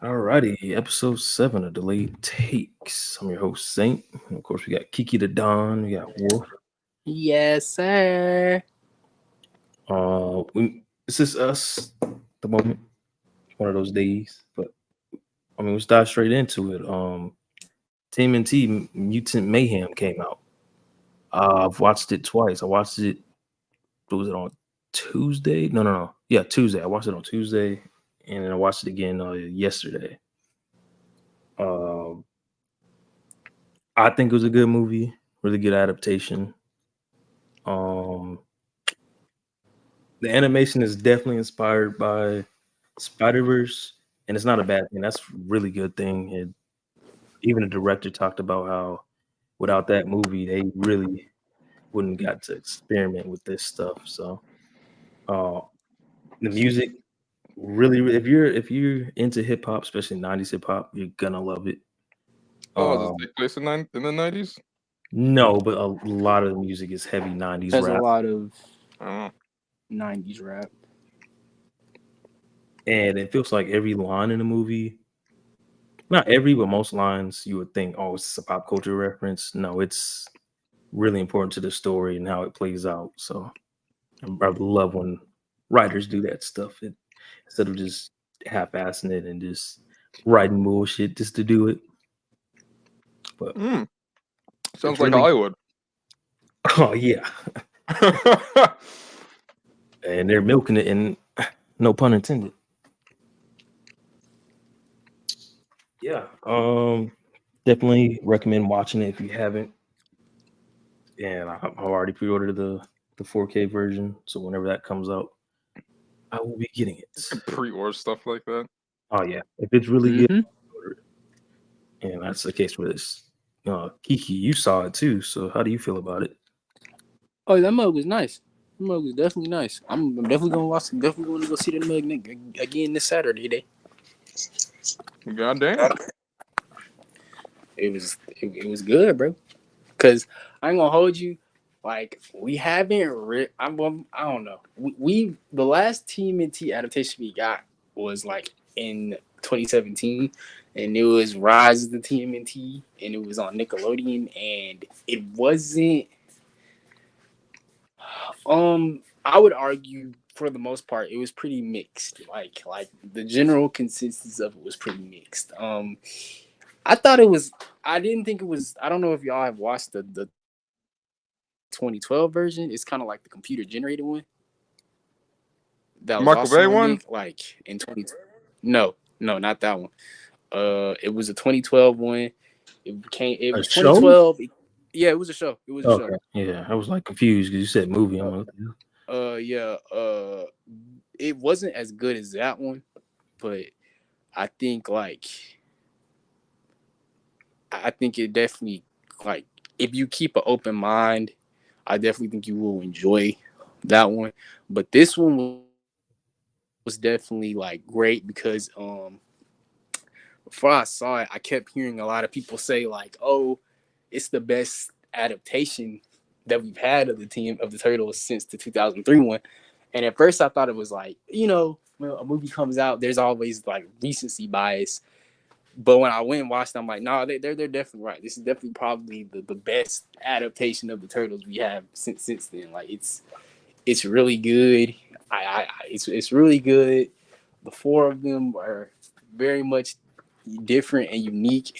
Alrighty, episode 7 of Delayed Takes. I'm your host, Saint. And of course, we got Kiki the Don, we got Wolf. Yes, sir. It's just us at the moment. One of those days. But I mean, let's dive straight into it. TMNT Mutant Mayhem came out. I've watched it twice. I watched it, was it on Tuesday? No. Yeah, Tuesday. I watched it on Tuesday, and then I watched it again yesterday. I think it was a good movie, really good adaptation. The animation is definitely inspired by Spider-Verse, and it's not a bad thing. That's a really good thing. And even the director talked about how without that movie, they really wouldn't got to experiment with this stuff. So, the music really, if you're into hip hop, especially 90s hip hop, you're gonna love it. Does it take place in the 90s? No, but a lot of the music is heavy 90s There's rap. a lot of 90s rap. And it feels like every line in the movie, not every, but most lines, you would think, oh, it's a pop culture reference. No, it's really important to the story and how it plays out. So I love when writers do that stuff instead of just half-assing it and just writing bullshit just to do it. But sounds like Hollywood. Oh yeah. And they're milking it, and no pun intended. Yeah, definitely recommend watching it if you haven't. And I've already pre-ordered the 4K version, so whenever that comes out, I will be getting it. Pre-order stuff like that. Oh yeah, if it's really good, and that's the case with this. Kiki, you saw it too, so how do you feel about it? Oh, that mug was nice. That mug was definitely nice. I'm definitely gonna watch it. Definitely gonna go see the mug again this Saturday day. Goddamn. It was good, bro. Cause I ain't gonna hold you. Like we haven't. I don't know. We the last TMNT adaptation we got was like in 2017, and it was Rise of the TMNT, and it was on Nickelodeon, and it wasn't. I would argue for the most part it was pretty mixed. Like the general consensus of it was pretty mixed. I thought it was. I didn't think it was. I don't know if y'all have watched the 2012 version. It's kind of like the computer generated one. That was Michael Bay one. Like in 20. No, not that one. It was a 2012 one. It was 2012. Yeah, it was a show. It was a show. Yeah, I was like confused because you said movie. Yeah. It wasn't as good as that one, but I think it definitely, like, if you keep an open mind, I definitely think you will enjoy that one. But this one was definitely like great because before I saw it, I kept hearing a lot of people say like, "Oh, it's the best adaptation that we've had of the Turtles since the 2003 one." And at first I thought it was like, when a movie comes out, there's always like recency bias. But when I went and watched it, I'm like, no, they're definitely right. This is definitely probably the best adaptation of the Turtles we have since then. Like it's really good. It's really good. The four of them are very much different and unique.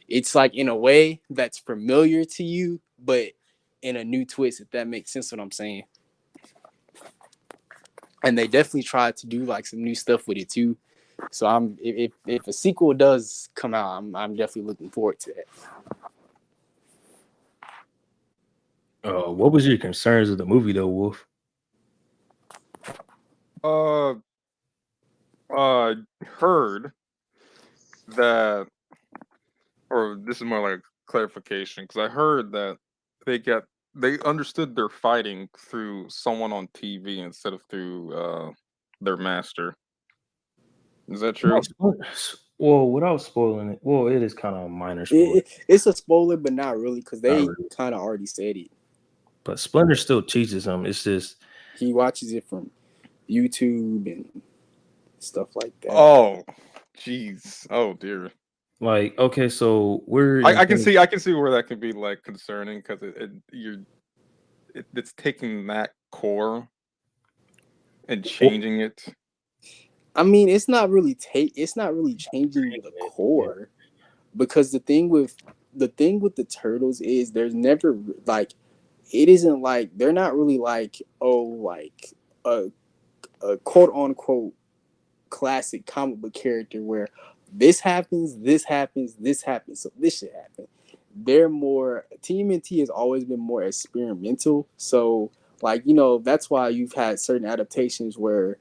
It's like in a way that's familiar to you, but in a new twist, if that makes sense what I'm saying. And they definitely tried to do like some new stuff with it too. So if a sequel does come out, I'm definitely looking forward to that. What was your concerns of the movie though, Wolf? I heard that, or this is more like clarification, because I heard that they understood they're fighting through someone on TV instead of through their master. Is that true? Well, without spoiling it, well, it is kind of a minor spoiler. It's a spoiler, but not really, because they kind of already said it. But Splinter still teaches him. It's just he watches it from YouTube and stuff like that. Oh, Jeez. Oh dear. Like, okay, so we're I can see where that could be like concerning because it's taking that core and changing it. I mean, it's not really changing the core, because the thing with the turtles is there's never like, it isn't like they're not really like, oh, like a quote unquote classic comic book character where this happens, this happens, this happens, so this should happen. They're more, TMNT has always been more experimental. So like, that's why you've had certain adaptations where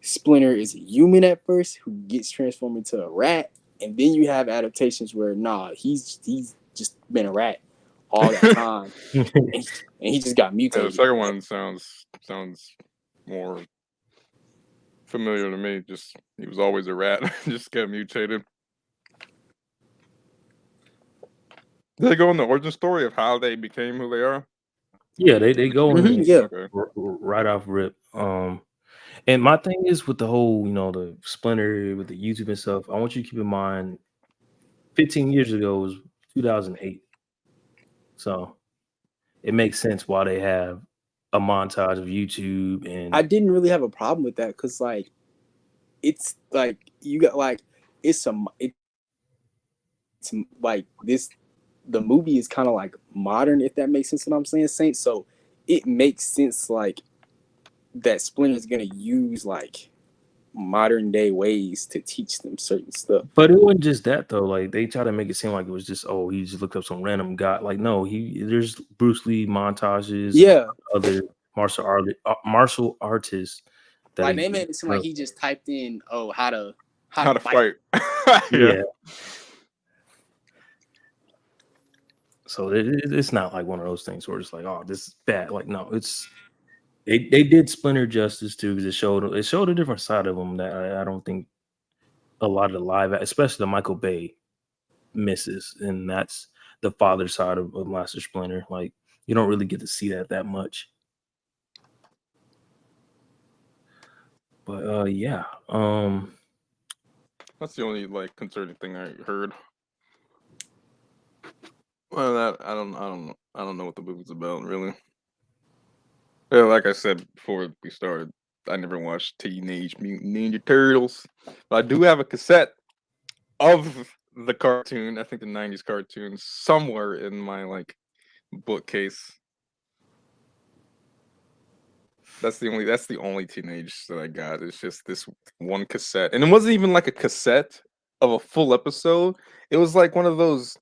Splinter is a human at first who gets transformed into a rat, and then you have adaptations where he's just been a rat all that time, and he just got Yeah, mutated. the second one sounds more familiar to me. Just he was always a rat, just got mutated. Did they go in the origin story of how they became who they are? Yeah, they go in Yeah. Okay. right off rip. And my thing is with the whole, the Splinter with the YouTube and stuff. I want you to keep in mind, 15 years ago was 2008, so it makes sense why they have a montage of YouTube. And I didn't really have a problem with that because like it's like you got like it's like this, the movie is kind of like modern, if that makes sense what I'm saying, Saint. So it makes sense like that Splinter is gonna use like modern day ways to teach them certain stuff. But it wasn't just that though. Like they try to make it seem like it was just, oh, he just looked up some random guy. Like no, there's Bruce Lee montages, Yeah, other martial artists that like he they made it seem like he just typed in, oh, how to fight. yeah. So it's not like one of those things where it's like, oh, this is bad. Like no, they did Splinter justice too, because it showed a different side of him that I don't think a lot of the live, especially the Michael Bay, misses, and that's the father side of Master Splinter. Like you don't really get to see that much. But yeah, That's the only like concerning thing I heard. Well, that I don't know what the movie's about really. Yeah, like I said before we started, I never watched Teenage Mutant Ninja Turtles. But I do have a cassette of the cartoon. I think the '90s cartoon somewhere in my like bookcase. That's the only teenage that I got. It's just this one cassette, and it wasn't even like a cassette of a full episode. It was like one of those.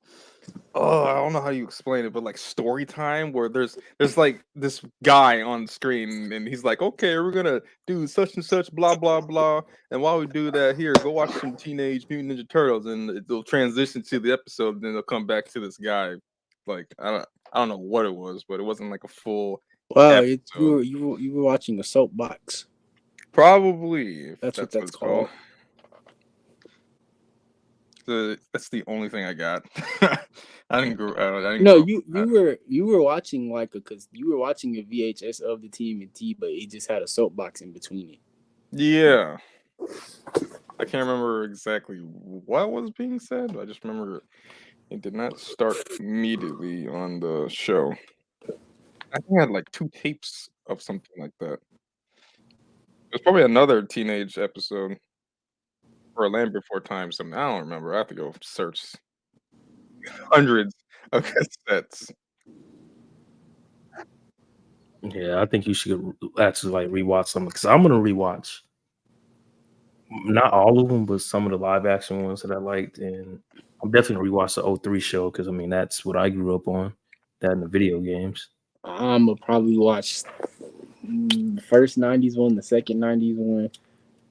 Oh, I don't know how you explain it, but like story time where there's like this guy on screen and he's like, okay, we're gonna do such and such, blah blah blah, and while we do that, here, go watch some Teenage Mutant Ninja Turtles, and it'll transition to the episode, and then they'll come back to this guy. Like I don't know what it was, but it wasn't like a full Wow, episode. you were watching a soapbox. Probably, if That's what what that's it's called. called. That's the only thing I got. I didn't grow. I didn't No, grow up you with that. you were watching like because you were watching a VHS of the TMNT, but it just had a soapbox in between it. Yeah, I can't remember exactly what was being said. I just remember it did not start immediately on the show. I think I had like 2 tapes of something like that. There's probably another teenage episode or a Land Before Time. Something I don't remember. I have to go search hundreds of cassettes. yeah, I think you should actually like rewatch some, because I'm gonna rewatch not all of them, but some of the live action ones that I liked, and I'm definitely gonna rewatch the '03 show because I mean that's what I grew up on, that in the video games. I'm gonna probably watch the first '90s one, the second '90s one,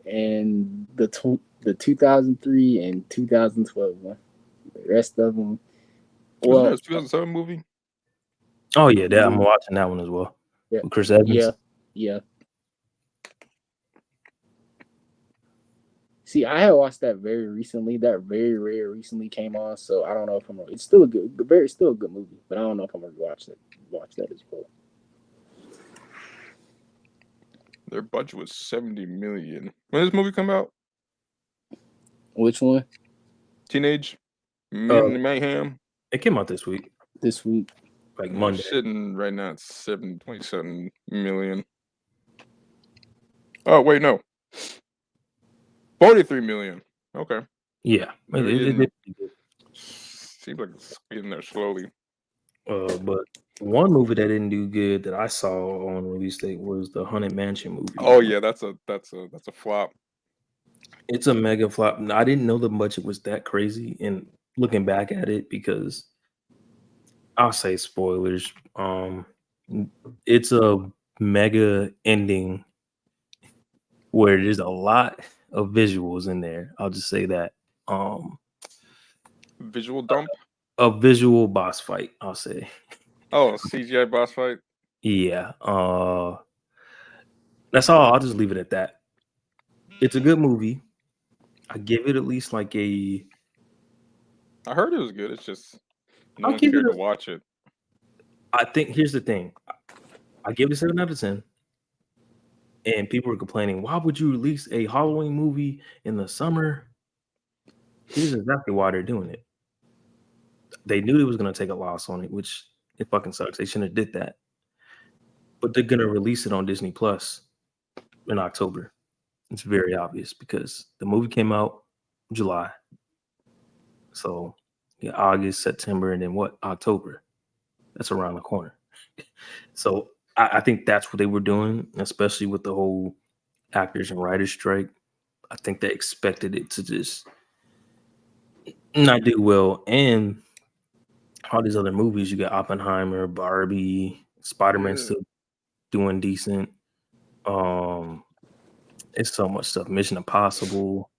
and the 2003 and 2012 one. The rest of them, Wasn't there well, a 2007 movie? Oh yeah, I'm watching that one as well yeah, with Chris Evans. yeah. See, I had watched that very recently. That very recently came on, so I don't know if I'm. It's still a still a good movie, but I don't know if I'm gonna watch that as well. Their budget was 70 million. When did this movie come out? Which one? Teenage Uh, Mutant Mayhem. it came out this week, This week? like No, Monday. sitting right now at 7.7 million. Oh wait, no, 43 million. Okay, Yeah, they're it getting. did pretty good. Seems like it's getting there slowly. But one movie that didn't do good that I saw on release date was the Haunted Mansion movie. Oh yeah, that's a flop. It's a mega flop. I didn't know the budget was that crazy, and looking back at it, because I'll say spoilers. It's a mega ending where there's a lot of visuals in there. I'll just say that. Visual dump. A visual boss fight, I'll say. Oh, CGI boss fight. Yeah. That's all. I'll just leave it at that. It's a good movie. I give it at least like a. I heard it was good. It's just no I'll one give it cared to a. watch it. I think here's the thing. I give it a 7 out of 10. And people were complaining, why would you release a Halloween movie in the summer? Here's exactly why they're doing it. They knew they was gonna take a loss on it, which it fucking sucks. They shouldn't have did that. But they're gonna release it on Disney Plus in October. It's very obvious because the movie came out July. So yeah, August, September, and then what? October. That's around the corner. So I think that's what they were doing, especially with the whole actors and writers strike. I think they expected it to just not do well. And all these other movies, you got Oppenheimer, Barbie, Spider-Man Yeah. still doing decent. It's so much stuff. Mission Impossible.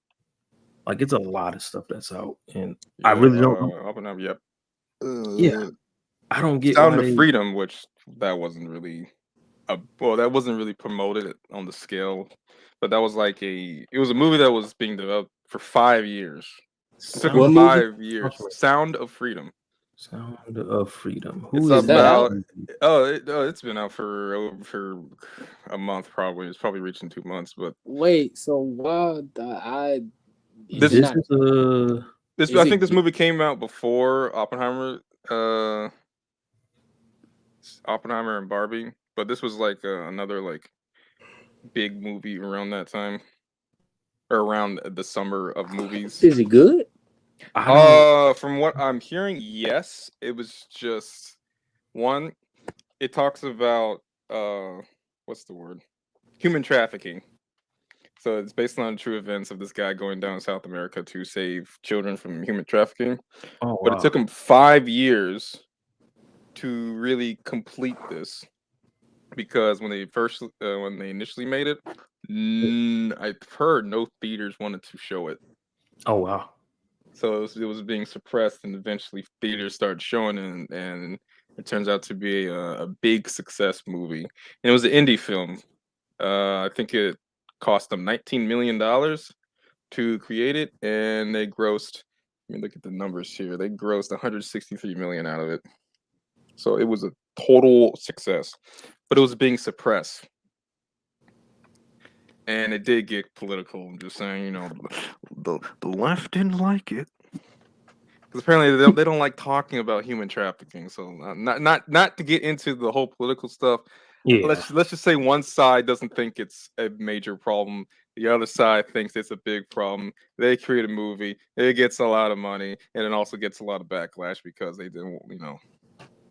Like it's a lot of stuff that's out. And I really don't Oppenheimer. Yep. yeah. I don't get Sound why of they Freedom, which that wasn't really that wasn't really promoted on the scale, but that was like it was a movie that was being developed for 5 years. It took Sound, them What movie? 5 years. Sound of Freedom. Sound of Freedom. It's Who is that that? out? it's been out for a month probably. It's probably reaching 2 months, but Wait, so why I is This- it This not? is a this Is I it think this good? movie came out before Oppenheimer. Oppenheimer and Barbie, but this was like another like big movie around that time or around the summer of movies. Is it good? I don't From what I'm hearing, yes. It was just one. It talks about what's the word? Human trafficking. So it's based on true events of this guy going down South America to save children from human trafficking. oh But it wow. took him 5 years to really complete this because when they initially made it, I've heard no theaters wanted to show it. Oh wow. So it was being suppressed, and eventually theaters started showing it, and it turns out to be a big success movie. And it was an indie film. I think it cost them $19 million to create it, and they grossed. Let me look at the numbers here. They grossed 163 million out of it. So it was a total success, but it was being suppressed. And it did get political. I'm just saying, the left didn't like it. Because apparently they don't like talking about human trafficking. So not to get into the whole political stuff. Yeah. Let's just say one side doesn't think it's a major problem. The other side thinks it's a big problem. They create a movie. It gets a lot of money, and it also gets a lot of backlash because they didn't,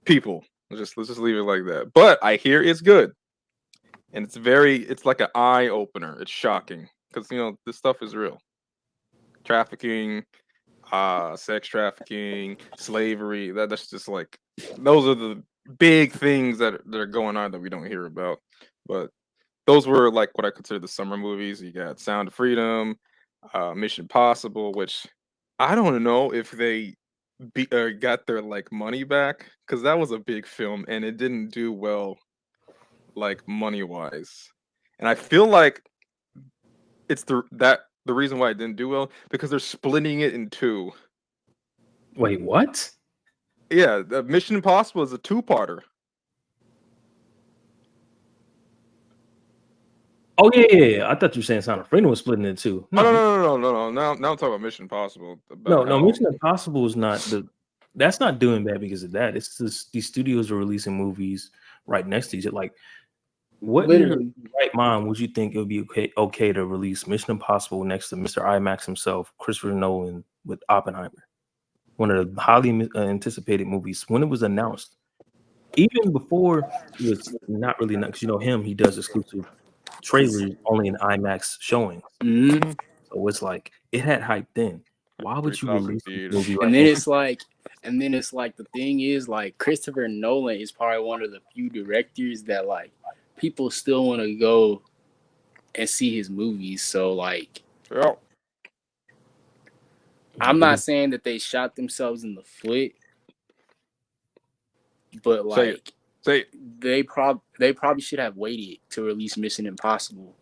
people. Let's just leave it like that. But I hear it's good, and it's like an eye opener. It's shocking because this stuff is real. Trafficking, sex trafficking, slavery. That's just like those are the big things that are going on that we don't hear about. But those were like what I consider the summer movies. You got Sound of Freedom, Mission Impossible, which I don't know if they got their like money back because that was a big film and it didn't do well, like money wise. And I feel like it's the reason why it didn't do well because they're splitting it in two. Wait, what? Yeah, the Mission Impossible is a two-parter. Oh yeah. I thought you were saying Sound of Freedom was splitting it too. Oh No, no. Now I'm talking about Mission Impossible. About no. how Mission Impossible is not the. That's not doing bad because of that. It's just these studios are releasing movies right next to each other. Like, what in your Literally. right mind would you think it would be okay to release Mission Impossible next to Mr. IMAX himself, Christopher Nolan, with Oppenheimer, one of the highly anticipated movies when it was announced, even before it was not really because him, he does exclusive trailers only in IMAX showings. Mhm. So it's like it had hype then. Why would you 3,000 release this theaters. movie right And then now? it's like the thing is like Christopher Nolan is probably one of the few directors that like people still want to go and see his movies. So like Yeah. I'm not saying that they shot themselves in the foot, but Say it. like Say it. they probably should have waited to release Mission Impossible.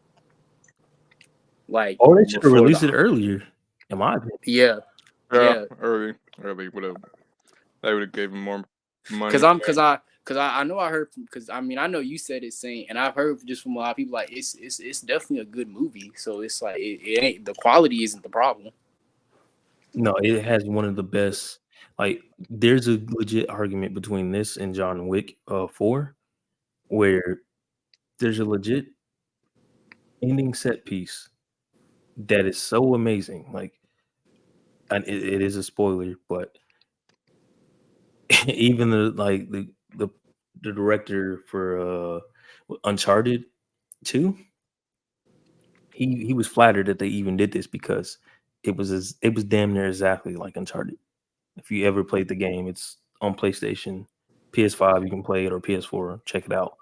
Like, Or they should have before released the it earlier, in my opinion. yeah, Yeah. Early would have. They would have gave him more money. because I know I heard because I mean I know you said it saying and I've heard just from a lot of people like it's definitely a good movie. So it's like it ain't the quality isn't the problem. No, it has one of the best. Like, there's a legit argument between this and John Wick 4, where there's a legit ending set piece that is so amazing. Like, and it is a spoiler, but even the director for Uncharted 2, he was flattered that they even did this because it was damn near exactly like Uncharted. If you ever played the game, it's on PlayStation, PS5, you can play it, or PS4, check it out.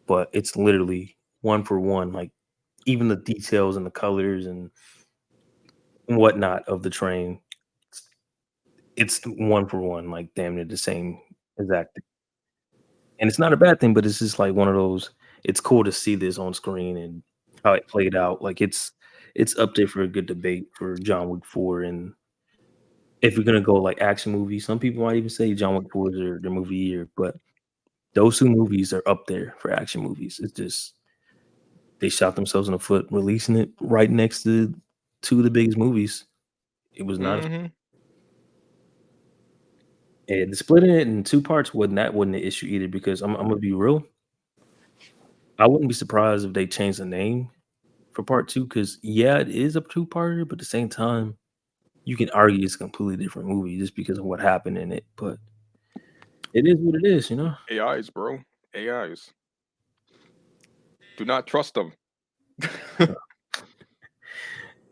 But it's literally one for one, like even the details and the colors and whatnot of the train, it's one for one, like damn near the same exact. And it's not a bad thing, but it's just like one of those. It's cool to see this on screen and how it played out. Like it's up there for a good debate for John Wick 4. And if you're gonna go like action movie, some people might even say John Wick 4 is their movie year, but those two movies are up there for action movies. It's just they shot themselves in the foot releasing it right next to two of the biggest movies. It was not Mm-hmm. and splitting it in two parts wasn't an issue either because I'm gonna be real. I wouldn't be surprised if they changed the name for part two because yeah, it is a two-parter, but at the same time, you can argue it's a completely different movie just because of what happened in it. But it is what it is, you know. AIs, bro. AIs. Do not trust them.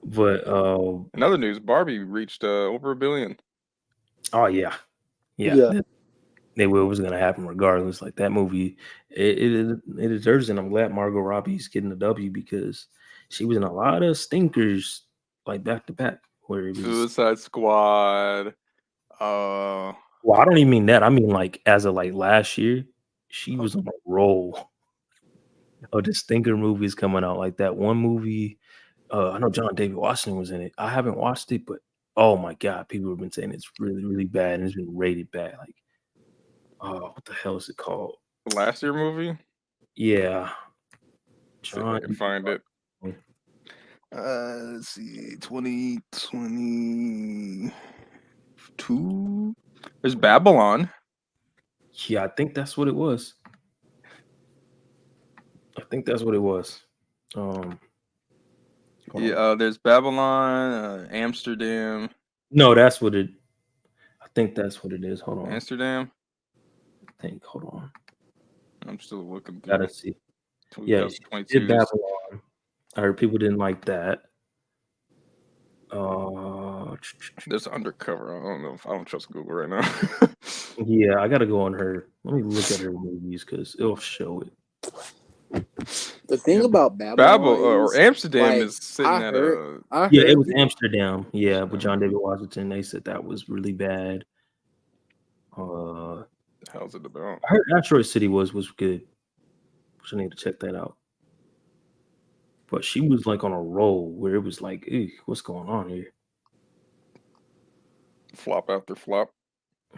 But In other news, Barbie reached over $1 billion. oh yeah, it was gonna happen regardless. Like that movie, it deserves it. And I'm glad Margot Robbie's getting the W because she was in a lot of stinkers like back to back where it was. Suicide Squad. Well, I don't even mean that. I mean like as of like last year, she was on a roll of the stinker movies coming out. Like that one movie. I know John David Washington was in it. I haven't watched it, but oh my god, people have been saying it's really, really bad and it's been rated bad. Like, oh, what the hell is it called? Last year movie. Yeah, See if I John. can find it. Let's see, 2022. There's Babylon. Yeah, I think that's what it was. Yeah, there's Babylon, Amsterdam. No, that's what it. I think that's what it is. Hold on. Amsterdam. Hold on. I'm still looking through. Gotta see. Yeah, she did Babylon. I heard people didn't like that. There's Undercover. I don't know if I don't trust Google right now. Yeah, I gotta go on her. Let me look at her movies because it'll show it. The thing about Babylon or Amsterdam is sitting it was Amsterdam. Yeah, with John David Washington. They said that was really bad. The hell's it about? I heard Asteroid City was good. So I need to check that out. But she was like on a roll where it was like, what's going on here? Flop after flop.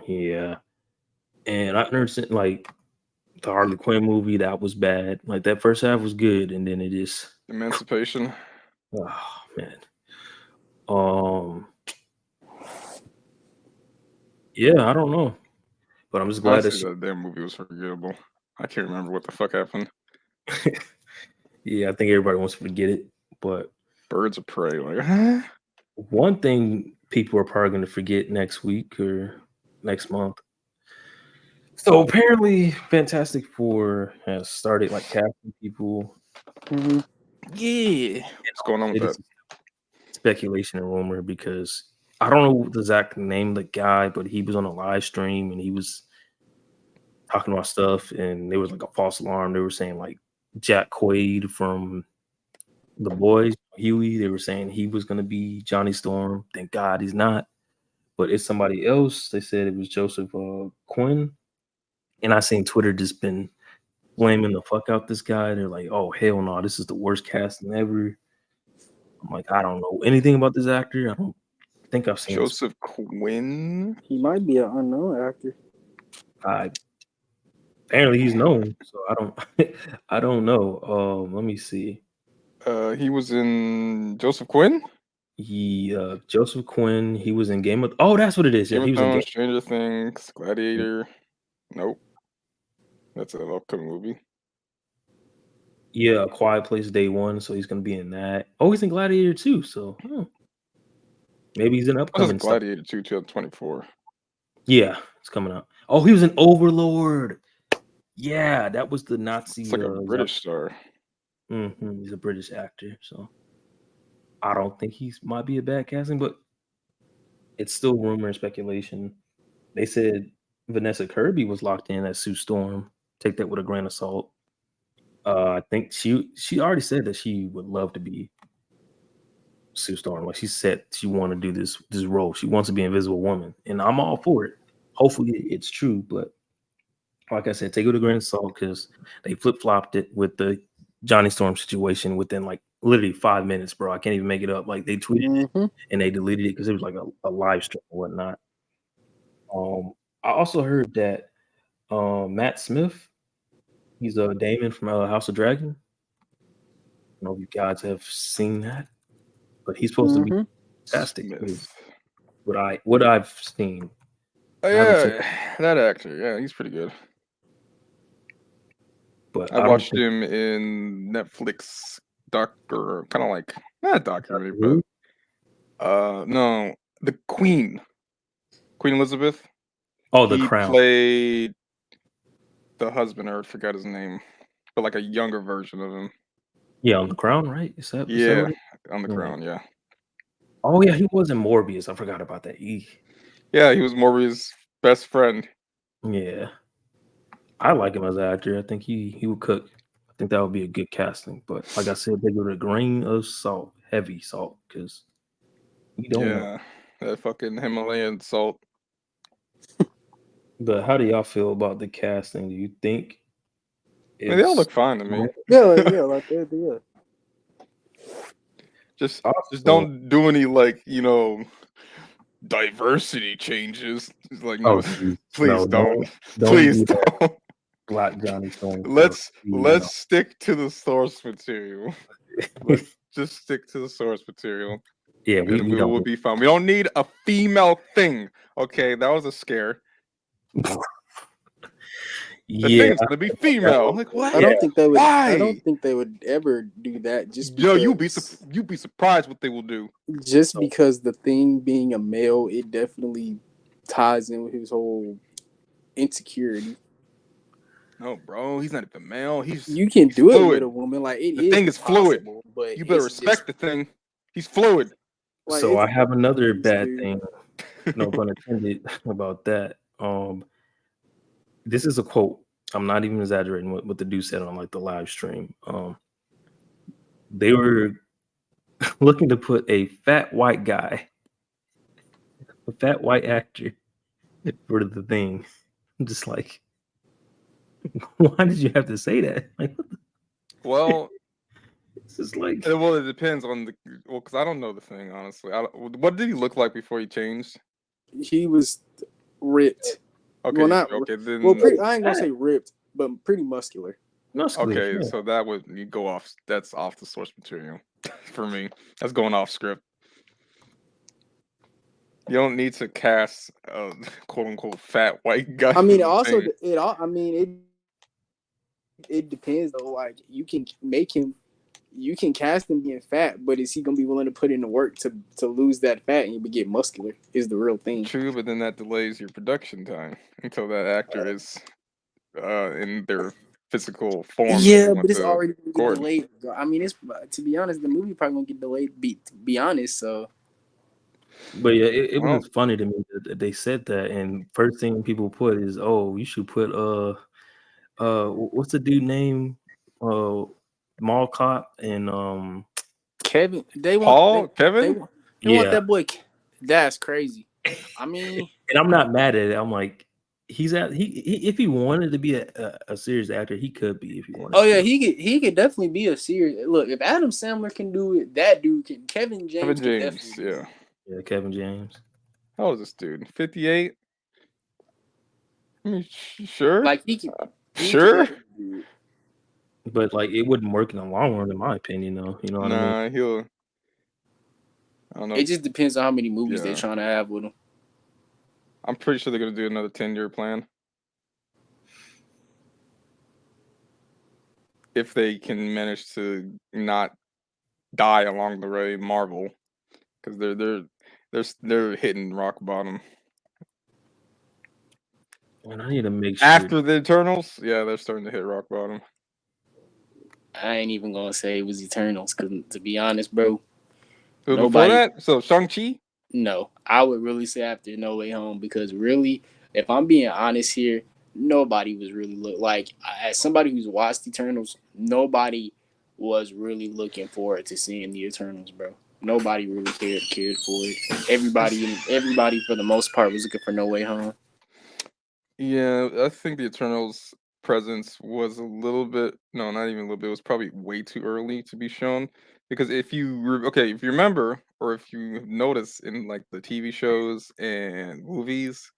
Yeah. And I understand, like, The Harley Quinn movie, that was bad. Like that first half was good, and then it just Emancipation. oh man. Um yeah, I don't know. But I'm just glad Honestly, that that damn movie was forgettable. I can't remember what the fuck happened. yeah, I think everybody wants to forget it. But Birds of Prey. Like, huh? one thing people are probably going to forget next week or next month. So apparently, Fantastic Four has started like casting people. Mm-hmm. Yeah. What's going on with It is that? speculation and rumor because I don't know the exact name of the guy, but he was on a live stream and he was talking about stuff, and there was like a false alarm. They were saying like Jack Quaid from The Boys, Huey. They were saying he was going to be Johnny Storm. Thank God he's not. But it's somebody else. They said it was Joseph Quinn. And I seen Twitter just been blaming the fuck out this guy. They're like, oh, hell no, this is the worst casting ever. I'm like, I don't know anything about this actor. I don't think I've seen his. Joseph Quinn. He might be an unknown actor. Apparently he's known, so I don't I don't know. Let me see. He was in Joseph Quinn. Joseph Quinn, he was in Game of that's what it is. Yeah, Game he of was in Game. Thrones, Stranger Things, Gladiator. Nope. That's an upcoming movie. Yeah, A Quiet Place Day One, so he's gonna be in that. Oh, he's in Gladiator too, so maybe he's in What is upcoming stuff. Gladiator 2 2024? Yeah, it's coming out. Oh, he was in Overlord. Yeah, that was the Nazi. It's like a British star. He's a British actor, so I don't think he might be a bad casting, but it's still rumor and speculation. They said Vanessa Kirby was locked in as Sue Storm. Take that with a grain of salt. I think she already said that she would love to be Sue Storm. Like she said, she want to do this role. She wants to be Invisible Woman, and I'm all for it. Hopefully, it's true. But like I said, take it with a grain of salt because they flip flopped it with the Johnny Storm situation within like literally 5 minutes, bro. I can't even make it up. Like they tweeted it and they deleted it because it was like a live stream and whatnot. I also heard that Matt Smith, he's a Damon from House of Dragon. I don't know if you guys have seen that, but he's supposed to be fantastic. What I've seen. Oh yeah, that actor. Yeah, he's pretty good. But I watched him in Netflix kind of like not documentary, but no, the Queen Elizabeth. Oh, The Crown. He played the husband, I forgot his name, but like a younger version of him. Yeah, on The Crown, right? Is that on The Crown, yeah. Oh yeah, he was in Morbius. I forgot about that. Yeah, he was Morbius' best friend. Yeah. I like him as an actor. I think he would cook. I think that would be a good casting. But like I said, they go with a grain of salt, heavy salt, because we don't know. That fucking Himalayan salt. But how do y'all feel about the casting? Do you think they all look fine to me? Yeah. Just don't do any diversity changes. It's like no, please don't. Please don't. Black Johnny Storm. Let's stick to the source material. Let's just stick to the source material. Yeah, we will be fine. We don't need a female thing. Okay, that was a scare. The thing's gonna be female. Like what? I don't think they would. Why? I don't think they would ever do that. Just because, you'd be surprised what they will do. Just because the thing being a male, it definitely ties in with his whole insecurity. No, bro, he's not even male. You can do it with a woman. Like the thing is fluid. But you better respect the thing. He's fluid. Like, so I have another bad thing. No pun intended about that. This is a quote. I'm not even exaggerating what the dude said on like the live stream. They were looking to put a fat white guy, a fat white actor for the thing. I'm just like, why did you have to say that? Like, well, it's just like, it depends on because I don't know the thing honestly. What did he look like before he changed? He was ripped. Okay, well, not okay. Then I ain't gonna say ripped. but pretty muscular. Muscular. Okay, Yeah. so that would you go off. That's off the source material for me. That's going off script. You don't need to cast a quote unquote fat white guy. I mean, for the also thing. it all. I mean, it depends though. Like you can make him, you can cast him being fat, but is he gonna be willing to put in the work to lose that fat and get muscular? Is the real thing. True, but then that delays your production time until that actor is in their physical form. that Yeah, they but want it's to already gonna get record. delayed. I mean, it's to be honest, the movie probably gonna get delayed. To be honest, so But yeah, it Well, was funny to me that they said that, and first thing people put is, "Oh, you should put what's the dude name? Mall Cop and Kevin, they want Paul, Kevin. they want yeah." that boy. That's crazy. I mean, And I'm not mad at it. I'm like, he if he wanted to be a serious actor, he could be if he wanted. oh to yeah, be. he could definitely be a serious. Look, if Adam Sandler can do it, that dude can. Kevin James can James, definitely. Do it. yeah. Yeah, Kevin James. How old is this dude? 58. I mean, sure. Like he can. Sure. Can do it. But like, it wouldn't work in the long run, in my opinion. Though, you know what I mean? Nah, he'll. I don't know. It just depends on how many movies Yeah. they're trying to have with him. I'm pretty sure they're gonna do another 10-year plan. If they can manage to not die along the way, Marvel, because they're hitting rock bottom. And I need to make sure. After the Eternals, yeah, they're starting to hit rock bottom. I ain't even gonna say it was Eternals, because to be honest, bro, So Nobody- before that, so Shang-Chi. no, I would really say after No Way Home, because really, if I'm being honest here, nobody was really like, as somebody who's watched Eternals, nobody was really looking forward to seeing the Eternals, bro. Nobody really cared for it. Everybody for the most part was looking for No Way Home. Yeah, I think the Eternals presence was a little bit, no, not even a little bit, it was probably way too early to be shown. Because if you remember, or if you notice in like the TV shows and movies,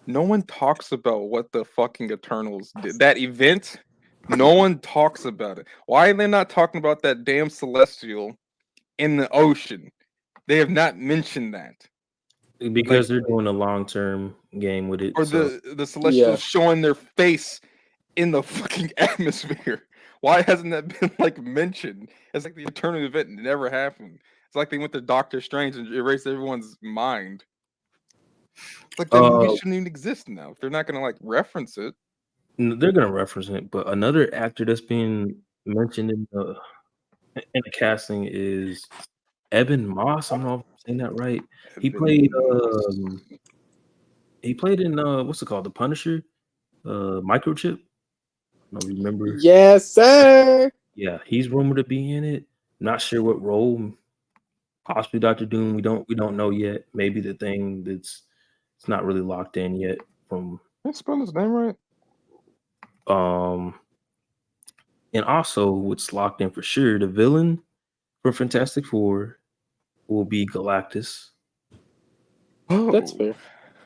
no one talks about what the fucking Eternals did. That event, no one talks about it. Why are they not talking about that damn Celestial in the ocean? They have not mentioned that. Because they're doing a long-term game with it. Or So the Celestials Yeah. showing their face in the fucking atmosphere. Why hasn't that been like mentioned? It's like the Eternal event never happened. It's like they went to Doctor Strange and erased everyone's mind. It's like that movie shouldn't even exist now. If they're not gonna like reference it. they're gonna reference it. But another actor that's being mentioned in the casting is Evan Moss. I don't know if I'm saying that right. He played in what's it called? The Punisher, Microchip. I don't remember. Yes, sir. Yeah, he's rumored to be in it. Not sure what role. Possibly Doctor Doom. We don't know yet. Maybe the thing it's not really locked in yet. From Can I spell his name right? and also what's locked in for sure. The villain for Fantastic Four will be Galactus. Oh, That's fair.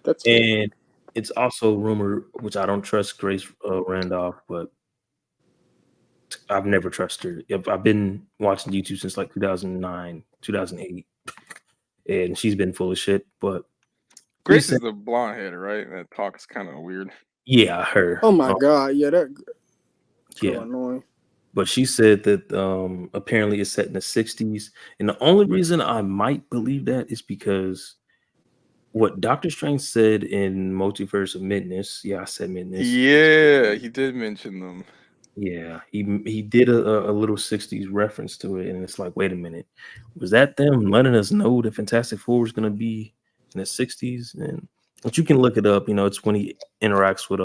That's fair. And it's also rumored, which I don't trust Grace Randolph, but I've never trusted her. I've been watching YouTube since like 2009, 2008, and she's been full of shit. But Grace is the blonde head, right? That talks kind of weird. yeah, her. Oh my god, yeah, that. Yeah, Annoying. but she said that apparently it's set in the 60s, and the only reason I might believe that is because what Doctor Strange said in Multiverse of Madness. Yeah, I said Madness. Yeah, he did mention them. Yeah, he did a little 60s reference to it, and it's like, wait a minute, was that them letting us know the Fantastic Four was gonna be in the 60s? And but you can look it up, it's when he interacts with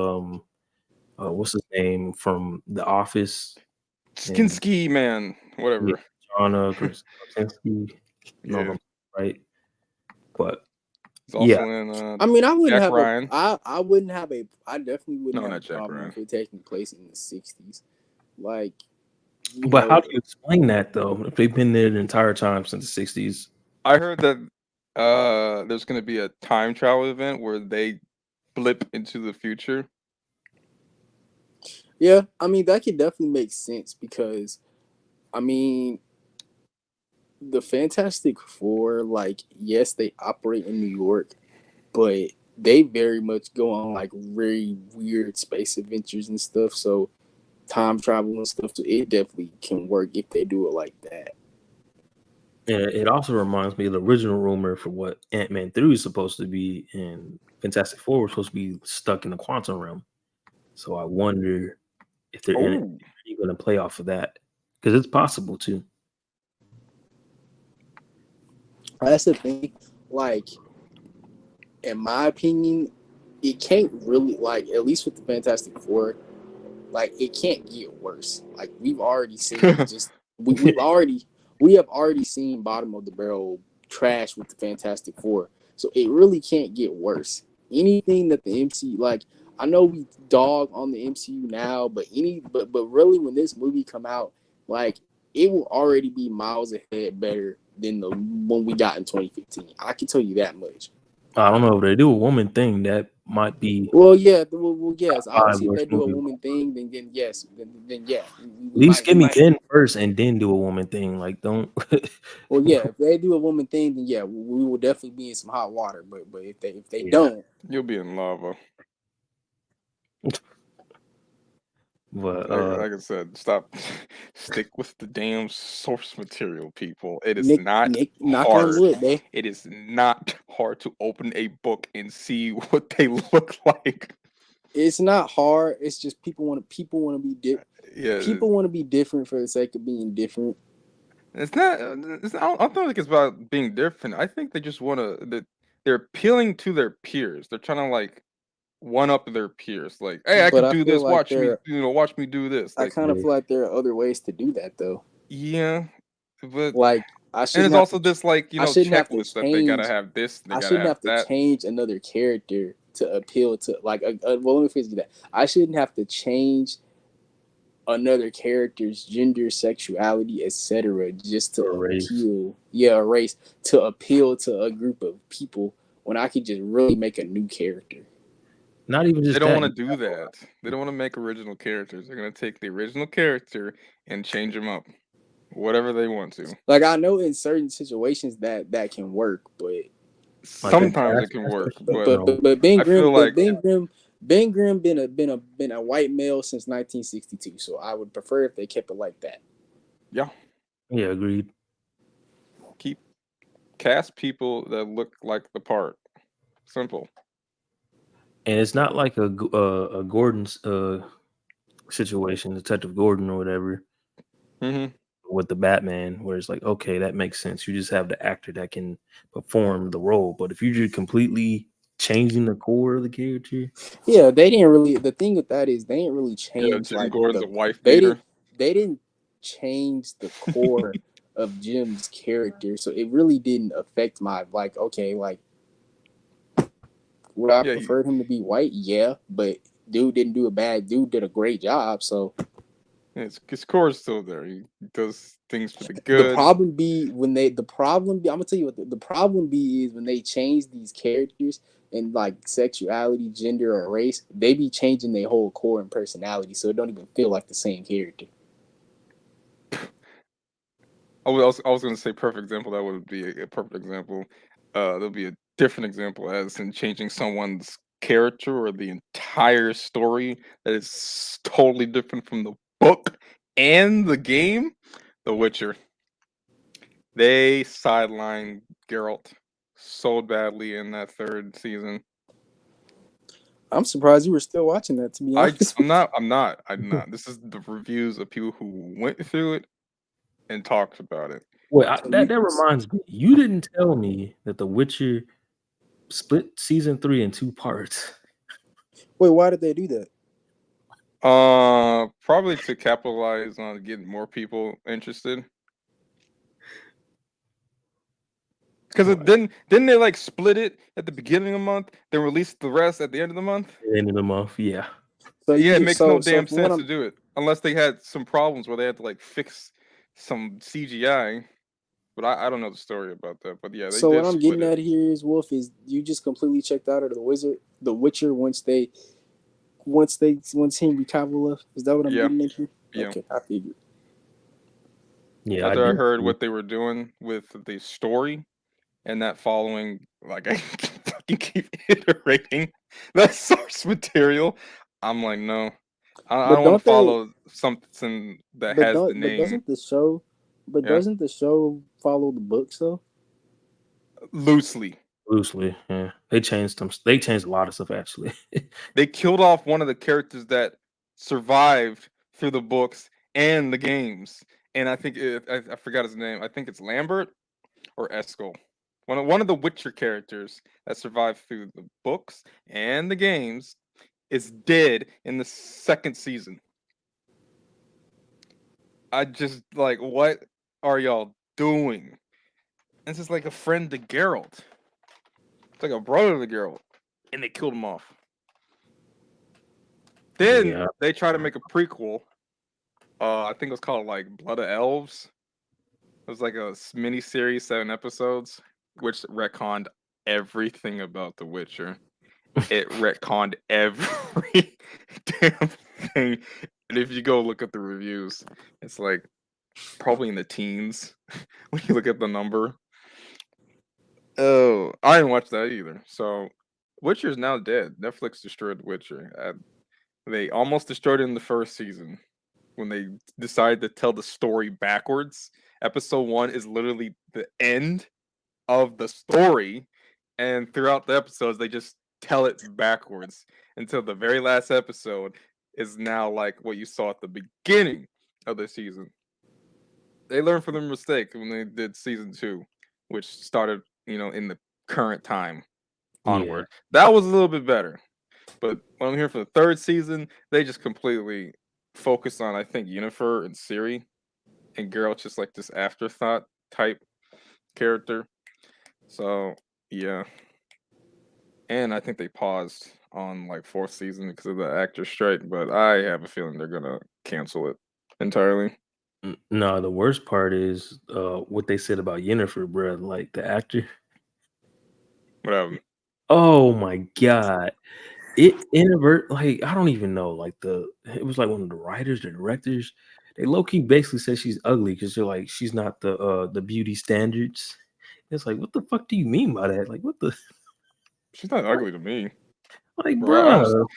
what's his name from The Office? Skinsky man, whatever. Yeah, John Krasinski, Yeah. right? But he's also in I mean, I wouldn't Jack have Ryan. I wouldn't have I definitely wouldn't No, have not a Jack problem Ryan. if it taking place in the 60s. Like, But how do you explain that though? If they've been there the entire time since the 60s? I heard that there's going to be a time travel event where they blip into the future. Yeah, I mean that could definitely make sense because I mean the Fantastic Four, like, yes, they operate in New York, but they very much go on like very weird space adventures and stuff. So time travel and stuff, so it definitely can work if they do it like that. Yeah, it also reminds me of the original rumor for what Ant-Man 3 is supposed to be, and Fantastic Four was supposed to be stuck in the quantum realm. So I wonder if they're in it, Oh, going to play off of that because it's possible too. That's the thing. Like, in my opinion, it can't really, like, at least with the Fantastic Four, like it can't get worse. Like we've already seen just we have already seen bottom of the barrel trash with the Fantastic Four. So it really can't get worse. Anything that the MCU, like, I know we dog on the MCU now, but really when this movie come out, like it will already be miles ahead better than the one we got in 2015. I can tell you that much. I don't know if they do a woman thing that might be Well, yeah, yes. five Obviously, if worst they do a movie. woman thing, then yes, then yeah, At least we give me might. 10 first and then do a woman thing. Like, don't. Well, yeah, if they do a woman thing, then yeah, we will definitely be in some hot water. But if they Yeah. don't, you'll be in lava. But Like I said, stop. Stick with the damn source material, people. It is Nick, not knock on hard. wood, they. It is not hard to open a book and see what they look like. It's not hard. It's just people want to be Yeah, people want to be different for the sake of being different. it's not. I don't think it's about being different. I think they just want to. They're appealing to their peers. They're trying to like one up their peers. Like, hey, I But could I do feel this. like Watch me. Watch me do this. I Like, kind of feel like there are other ways to do that though. yeah, but Like and it's also this like I shouldn't have to checklist that they gotta change have this. They I gotta shouldn't have have to that. change another character to appeal to like well, let me phrase that. I shouldn't have to change another character's gender, sexuality, etc. just to or race. appeal, yeah, a race to appeal to a group of people when I could just really make a new character. Not even They just don't that. want to do that. They don't want to make original characters. They're gonna take the original character and change them up, whatever they want to. Like I know in certain situations that can work, but Like a Sometimes it cast can work, especially, but but but no. but, but Ben I feel Grimm, like Ben Grimm been a white male since 1962. So I would prefer if they kept it like that. yeah, Yeah, agreed. keep cast people that look like the part. Simple. And it's not like a Gordon's situation, Detective Gordon or whatever, Hmm. with the Batman, where it's like, okay, that makes sense. You just have the actor that can perform the role. But if you're just completely changing the core of the character, Yeah, they didn't really. The thing with that is they didn't really Yeah, change Jim like Gordon's a wife they beater. didn't they didn't change the core of Jim's character, so it really didn't affect my like. Okay, like would I Yeah, prefer him to be white? Yeah, but dude didn't do a bad. Dude did a great job. So his core is still there. He does things for the the good. problem be when they the problem be. I'm gonna tell you what the problem be is when they change these characters and like sexuality, gender, or race, they be changing their whole core and personality, so it don't even feel like the same character. I was going to say perfect example. That would be a perfect example. There'll be a different example as in changing someone's character or the entire story that is totally different from the book and the game. The Witcher. They sidelined Geralt so badly in that third season. I'm surprised you were still watching that. To be honest, I'm not. This is the reviews of people who went through it and talked about it. wait, you, that reminds me. You didn't tell me that The Witcher split season 3 in 2 parts. wait, why did they do that? Probably to capitalize on getting more people interested. Because it didn't they like split it at the beginning of the month, then release the rest at the end of the month? End of the month, yeah. So Yeah, it you makes no so damn from what sense to I'm do it unless they had some problems where they had to like fix some CGI. But I don't know the story about that. But yeah, they so what did I'm split getting it. at here is Wolf is you just completely checked out of the Witcher once they once Henry Cavill left. Is that what I'm Yeah, getting into? yeah. Okay, I figured. Yeah, I After I did. heard what they were doing with the story and that following, like I fucking keep iterating that source material, I'm like, no, I But don't want to don't they? follow something that has the But name. doesn't the show? But Yeah, doesn't the show follow the books though? loosely. Loosely, yeah. They changed them. They changed a lot of stuff actually. They killed off one of the characters that survived through the books and the games, and I think I forgot his name. I think it's Lambert or Eskel. One of the Witcher characters that survived through the books and the games is dead in the second season. I just like, what are y'all doing? This is like a friend to Geralt. It's like a brother to Geralt, and they killed him off. Then Yeah. they try to make a prequel. I think it was called like Blood of Elves. It was like a mini series, 7 episodes, which retconned everything about The Witcher. It retconned every damn thing. And if you go look at the reviews, it's like probably in the teens when you look at the number. Oh, I didn't watch that either. So, Witcher's now dead. Netflix destroyed Witcher. They almost destroyed it in the first season when they decided to tell the story backwards. Episode 1 is literally the end of the story, and throughout the episodes, they just tell it backwards until the very last episode is now like what you saw at the beginning of the season. They learned from their mistake when they did season 2, which started, in the current time Yeah. onward. That was a little bit better. But when I'm here for the third season, they just completely focus on, I think, Yennefer and Ciri, and Geralt's just like this afterthought type character. So yeah, and I think they paused on like fourth season because of the actor strike. But I have a feeling they're gonna cancel it entirely. No, the worst part is what they said about Yennefer, bruh. Like the actor. Whatever. Oh my god. It inadvert like I don't even know. Like it was like one of the writers, the directors. They low key basically said she's ugly because they're like she's not the beauty standards. It's like what the fuck do you mean by that? Like what the She's not ugly to me, like, bro. I don't.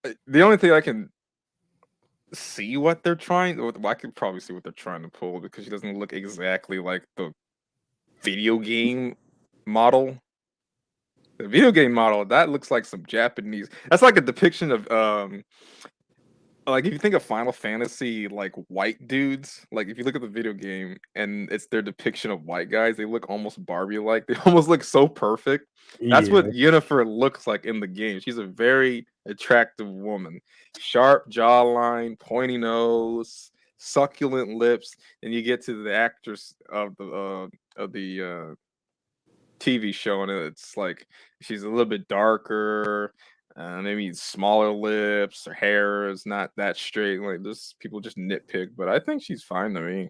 bruh. The only thing I can see what they're trying. Well, I could probably see what they're trying to pull because she doesn't look exactly like the video game model. The video game model that looks like some Japanese. That's like a depiction of like if you think of Final Fantasy like white dudes, like if you look at the video game and it's their depiction of white guys, they look almost Barbie like. They almost look so perfect. That's Yeah, what Yennefer looks like in the game. She's a very attractive woman. Sharp jawline, pointy nose, succulent lips, and you get to the actress of the TV show, and it's like she's a little bit darker, maybe smaller lips. Her hair is not that straight. Like this, people just nitpick, but I think she's fine to me.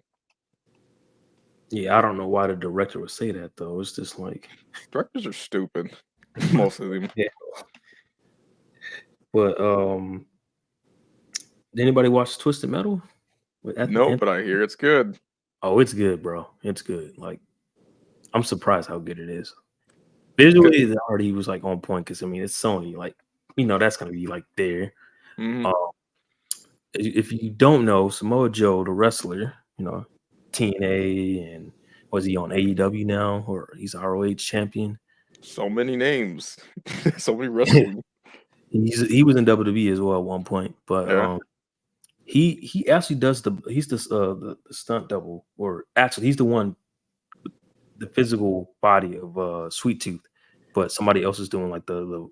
yeah. I don't know why the director would say that though. It's just like, Directors are stupid, most of them. yeah. But did anybody watch Twisted Metal with No, but I hear it's good. Oh, it's good, bro. It's good. Like I'm surprised how good it is. Good. Visually, it already was like on point because I mean it's Sony. Like that's gonna be like there. Mm-hmm. Um, if you don't know, Samoa Joe, the wrestler, TNA, and was he on AEW now, or he's ROH champion? So many names, so many wrestling. He was in WWE as well at one point, but Yeah. he actually does the stunt double, or actually he's the one, the physical body of Sweet Tooth, but somebody else is doing like the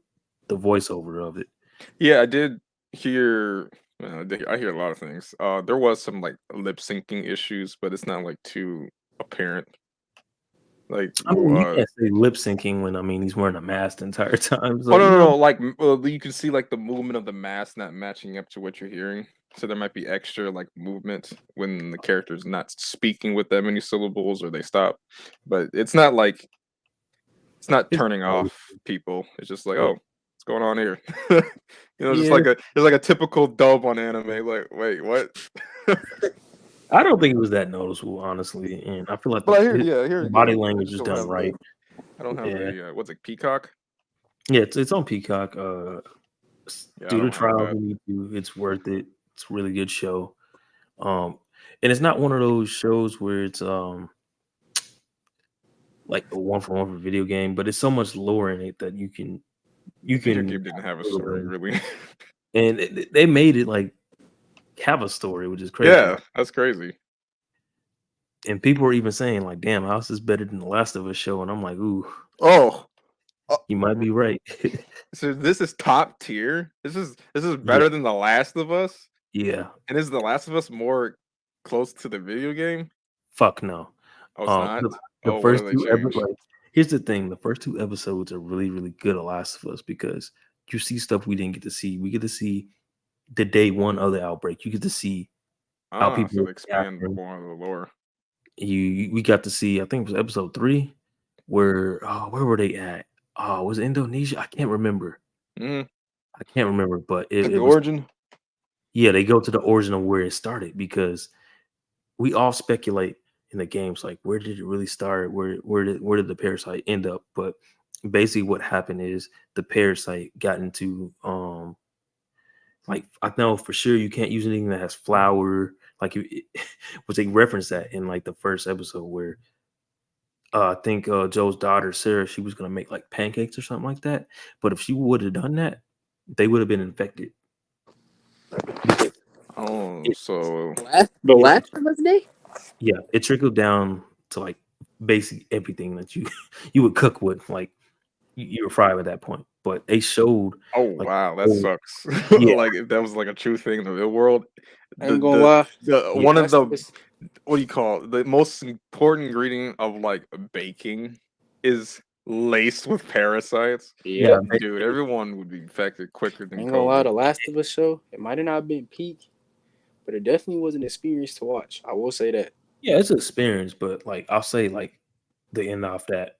voiceover of it. Yeah, I did hear. I hear a lot of things. There was some like lip syncing issues, but it's not like too apparent. Like, I mean, you can't say lip syncing when he's wearing a mask the entire time. So, oh no, like you can see like the movement of the mask not matching up to what you're hearing. So there might be extra like movement when the character's not speaking with that many syllables or they stop. But it's not like it's not it's turning off people. It's just like, yeah. oh. what's going on here? Just Yeah. like it's like a typical dub on anime. Like, wait, what? I don't think it was that noticeable, honestly, and I feel like But I his hear body I language is still done have right. I don't have Yeah, the what's it, Peacock? yeah, it's on Peacock. Yeah, I Do the don't have trial if that. you need to. It's worth it. It's a really good show. And it's not one of those shows where it's like a one for one for video game, but it's so much lore in it that you Video can game didn't have a story really. and they made it like have a story, which is crazy. Yeah, that's crazy. And people were even saying like, "Damn, how's this better than the Last of Us show?" And I'm like, "Ooh, Oh, you might be right." so this is top tier. This is Yeah, better than The Last of Us. yeah. And is The Last of Us more close to the video game? Fuck no. Oh, it's not. The Oh, what first did they two change? like here's the thing: the first two episodes are really, really good at Last of Us because you see stuff we didn't get to see. We get to see the day one of the outbreak. You get to see how people So were they expand reacting. more on the lore. We got to see, I think it was episode 3, where were they at? Oh, was it Indonesia? I can't remember. Mm, I can't remember, but like it the was origin. yeah, they go to the origin of where it started because we all speculate in the games like where did it really start? Where did the parasite end up? But basically what happened is the parasite got into like I know for sure you can't use anything that has flour. Like which they reference that in like the first episode where I think Joe's daughter Sarah, she was gonna make like pancakes or something like that. But if she would have done that, they would have been infected because Oh, it, so The it Last of Us Day? yeah, it trickled down to like basically everything that you you would cook with, like you were fried at that point. But they showed oh like wow, that oh sucks. yeah, Like if that was like a true thing in the real world, I the ain't gonna the lie. the yeah, one of Last the of Us. what do you call it? The most important ingredient of like baking is laced with parasites. yeah. Yep. Dude, everyone would be infected quicker I than ain't gonna lie. COVID. The Last of Us show. It might have not been peak, but it definitely was an experience to watch. I will say that. Yeah, it's an experience, but like I'll say like the end of that.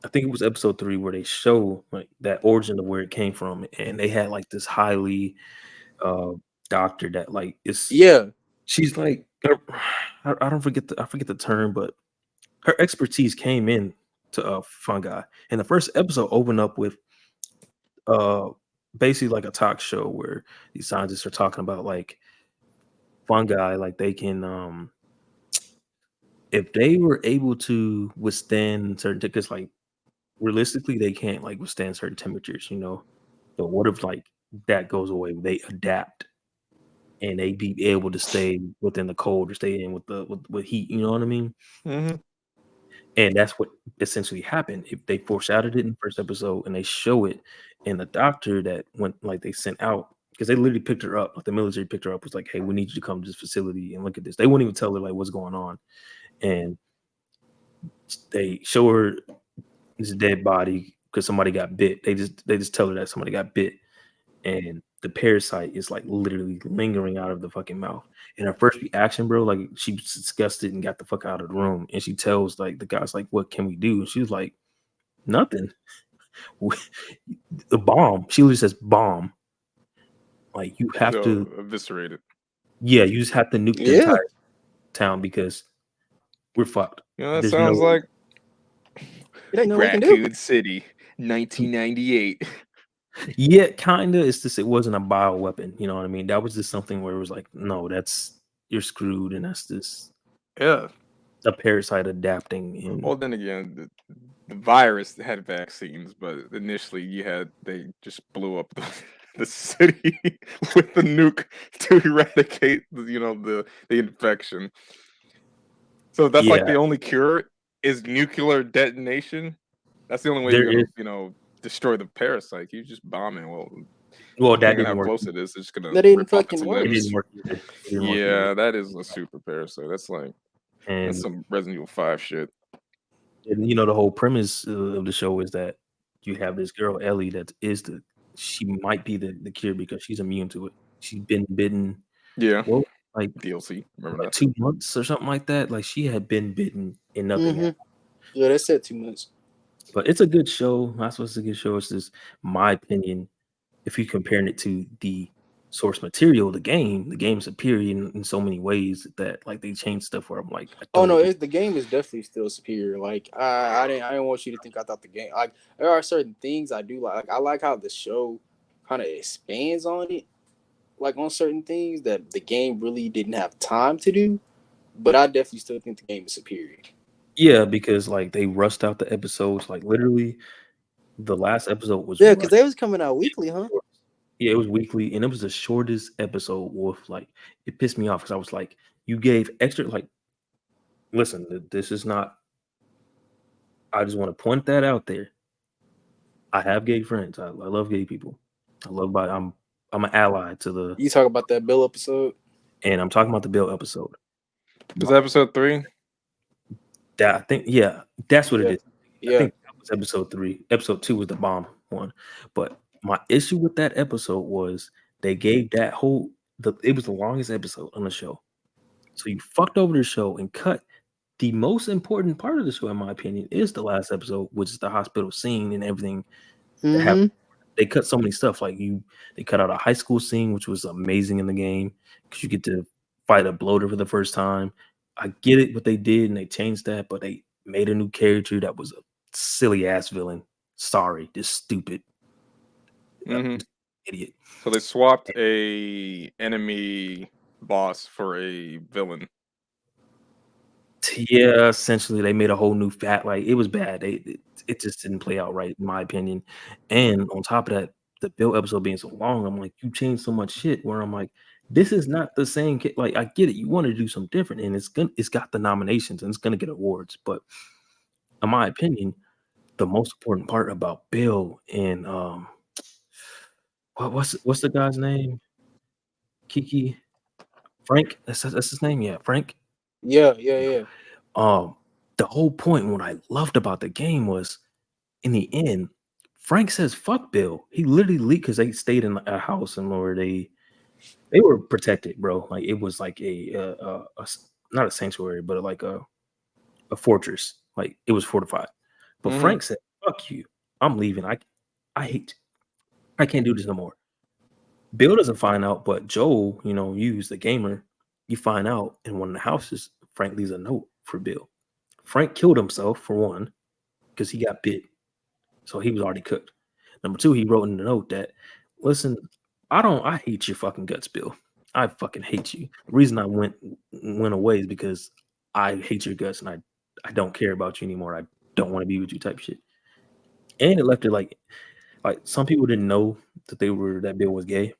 I think it was episode 3 where they show like that origin of where it came from, and they had like this highly uh doctor that like is Yeah. she's like I don't forget I forget the term, but her expertise came in to fungi. And the first episode opened up with uh basically like a talk show where these scientists are talking about like fungi, like they can if they were able to withstand certain because like realistically they can't like withstand certain temperatures, you know. But what if like that goes away? They adapt and they be able to stay within the cold or stay in with the with heat, you know what I mean? Hmm. And that's what essentially happened. If they foreshadowed it in the first episode and they show it, and the doctor that went like they sent out because they literally picked her up, like the military picked her up, was like, "Hey, we need you to come to this facility and look at this." They wouldn't even tell her like what's going on, and they show her this dead body because somebody got bit. They just tell her that somebody got bit, and the parasite is like literally lingering out of the fucking mouth. And her first reaction, bro, like she was disgusted and got the fuck out of the room. And she tells like the guys like, "What can we do?" And she was like, "Nothing." The bomb. She literally says bomb. Like you have So to, eviscerated. yeah, you just have to nuke the Yeah. entire town because we're fucked. That There's sounds no, like It ain't nothing we can do. Raccoon City, 1998. yeah, kinda. It's just it wasn't a bio weapon. You know what I mean? That was just something where it was like, no, that's you're screwed, and that's just Yeah. a parasite adapting. And Well, then again, the virus had vaccines, but initially they just blew up the city with the nuke to eradicate the infection. So that's like yeah, the only cure is nuclear detonation. That's the only way there you're is. gonna destroy the parasite. You just bomb it. Well, Well, that depending on how didn't work. close it is, it's just gonna That didn't rip off its fucking It work. didn't limbs. work either. It didn't work either. Yeah, that is a super parasite. That's And some Resident Evil 5 shit. you know the whole premise of the show is that you have this girl Ellie that is the she might be the cure because she's immune to it. She's been bitten. Yeah, Well, like DLC. Remember like that? 2 months or something like that. Like she had been bitten and nothing Mm-hmm. happened. Yeah, that's said too much. But it's a good show. That's what's a good show. It's just my opinion. If you're comparing it to the source material, the game's superior in so many ways that like they change stuff where I'm like, I Oh don't no, agree. the game is definitely still superior. Like I didn't want you to think I thought the game like there are certain things I do like. I like how the show kind of expands on it, like on certain things that the game really didn't have time to do. But I definitely still think the game is superior. Yeah, because like they rushed out the episodes. Like literally, the last episode was Yeah, because rushed. they was coming out weekly, huh? Yeah, it was weekly, and it was the shortest episode. Wolf, like it pissed me off because I was like, you gave extra. Like, listen, this is not. I just want to point that out there. I have gay friends. I love gay people. I love. I'm an ally to the, You talk about that Bill episode. and I'm talking about the Bill episode. Is that episode 3? That I think, yeah, that's what it Yeah, is. I yeah. think that was episode 3. Episode 2 was the bomb one. But my issue with that episode was they gave that whole it was the longest episode on the show. So you fucked over the show and cut the most important part of the show, in my opinion, is the last episode, which is the hospital scene and everything that happened. Mm-hmm. They cut so many stuff. Like they cut out a high school scene, which was amazing in the game because you get to fight a bloater for the first time. I get it what they did and they changed that, but they made a new character that was a silly ass villain. Sorry, just stupid Mm-hmm. idiot. So they swapped a enemy boss for a villain. Yeah, essentially they made a whole new fat. Like it was bad. It just didn't play out right, in my opinion. And on top of that, the Bill episode being so long, I'm like, you changed so much shit. Where I'm like, this is not the same. Like I get it, you want to do something different, and it's got the nominations and it's gonna get awards. But in my opinion, the most important part about Bill and what's the guy's name? Kiki Frank. That's his name. Yeah, Frank. Yeah, yeah, yeah. Um, the whole point, what I loved about the game was in the end, Frank says, "Fuck Bill." He literally leaked because they stayed in a house and where they were protected, bro. Like it was like not a sanctuary, but like a fortress. Like it was fortified. But Mm-hmm. Frank said, "Fuck you. I'm leaving. I hate. I can't do this no more." Bill doesn't find out, but Joel, you as the gamer, you find out in one of the houses. Frank leaves a note for Bill. Frank killed himself for one because he got bit. So he was already cooked. Number two, he wrote in the note that, listen, I hate your fucking guts, Bill. I fucking hate you. The reason I went away is because I hate your guts and I don't care about you anymore. I don't want to be with you type shit. And it left it like some people didn't know that Bill was gay.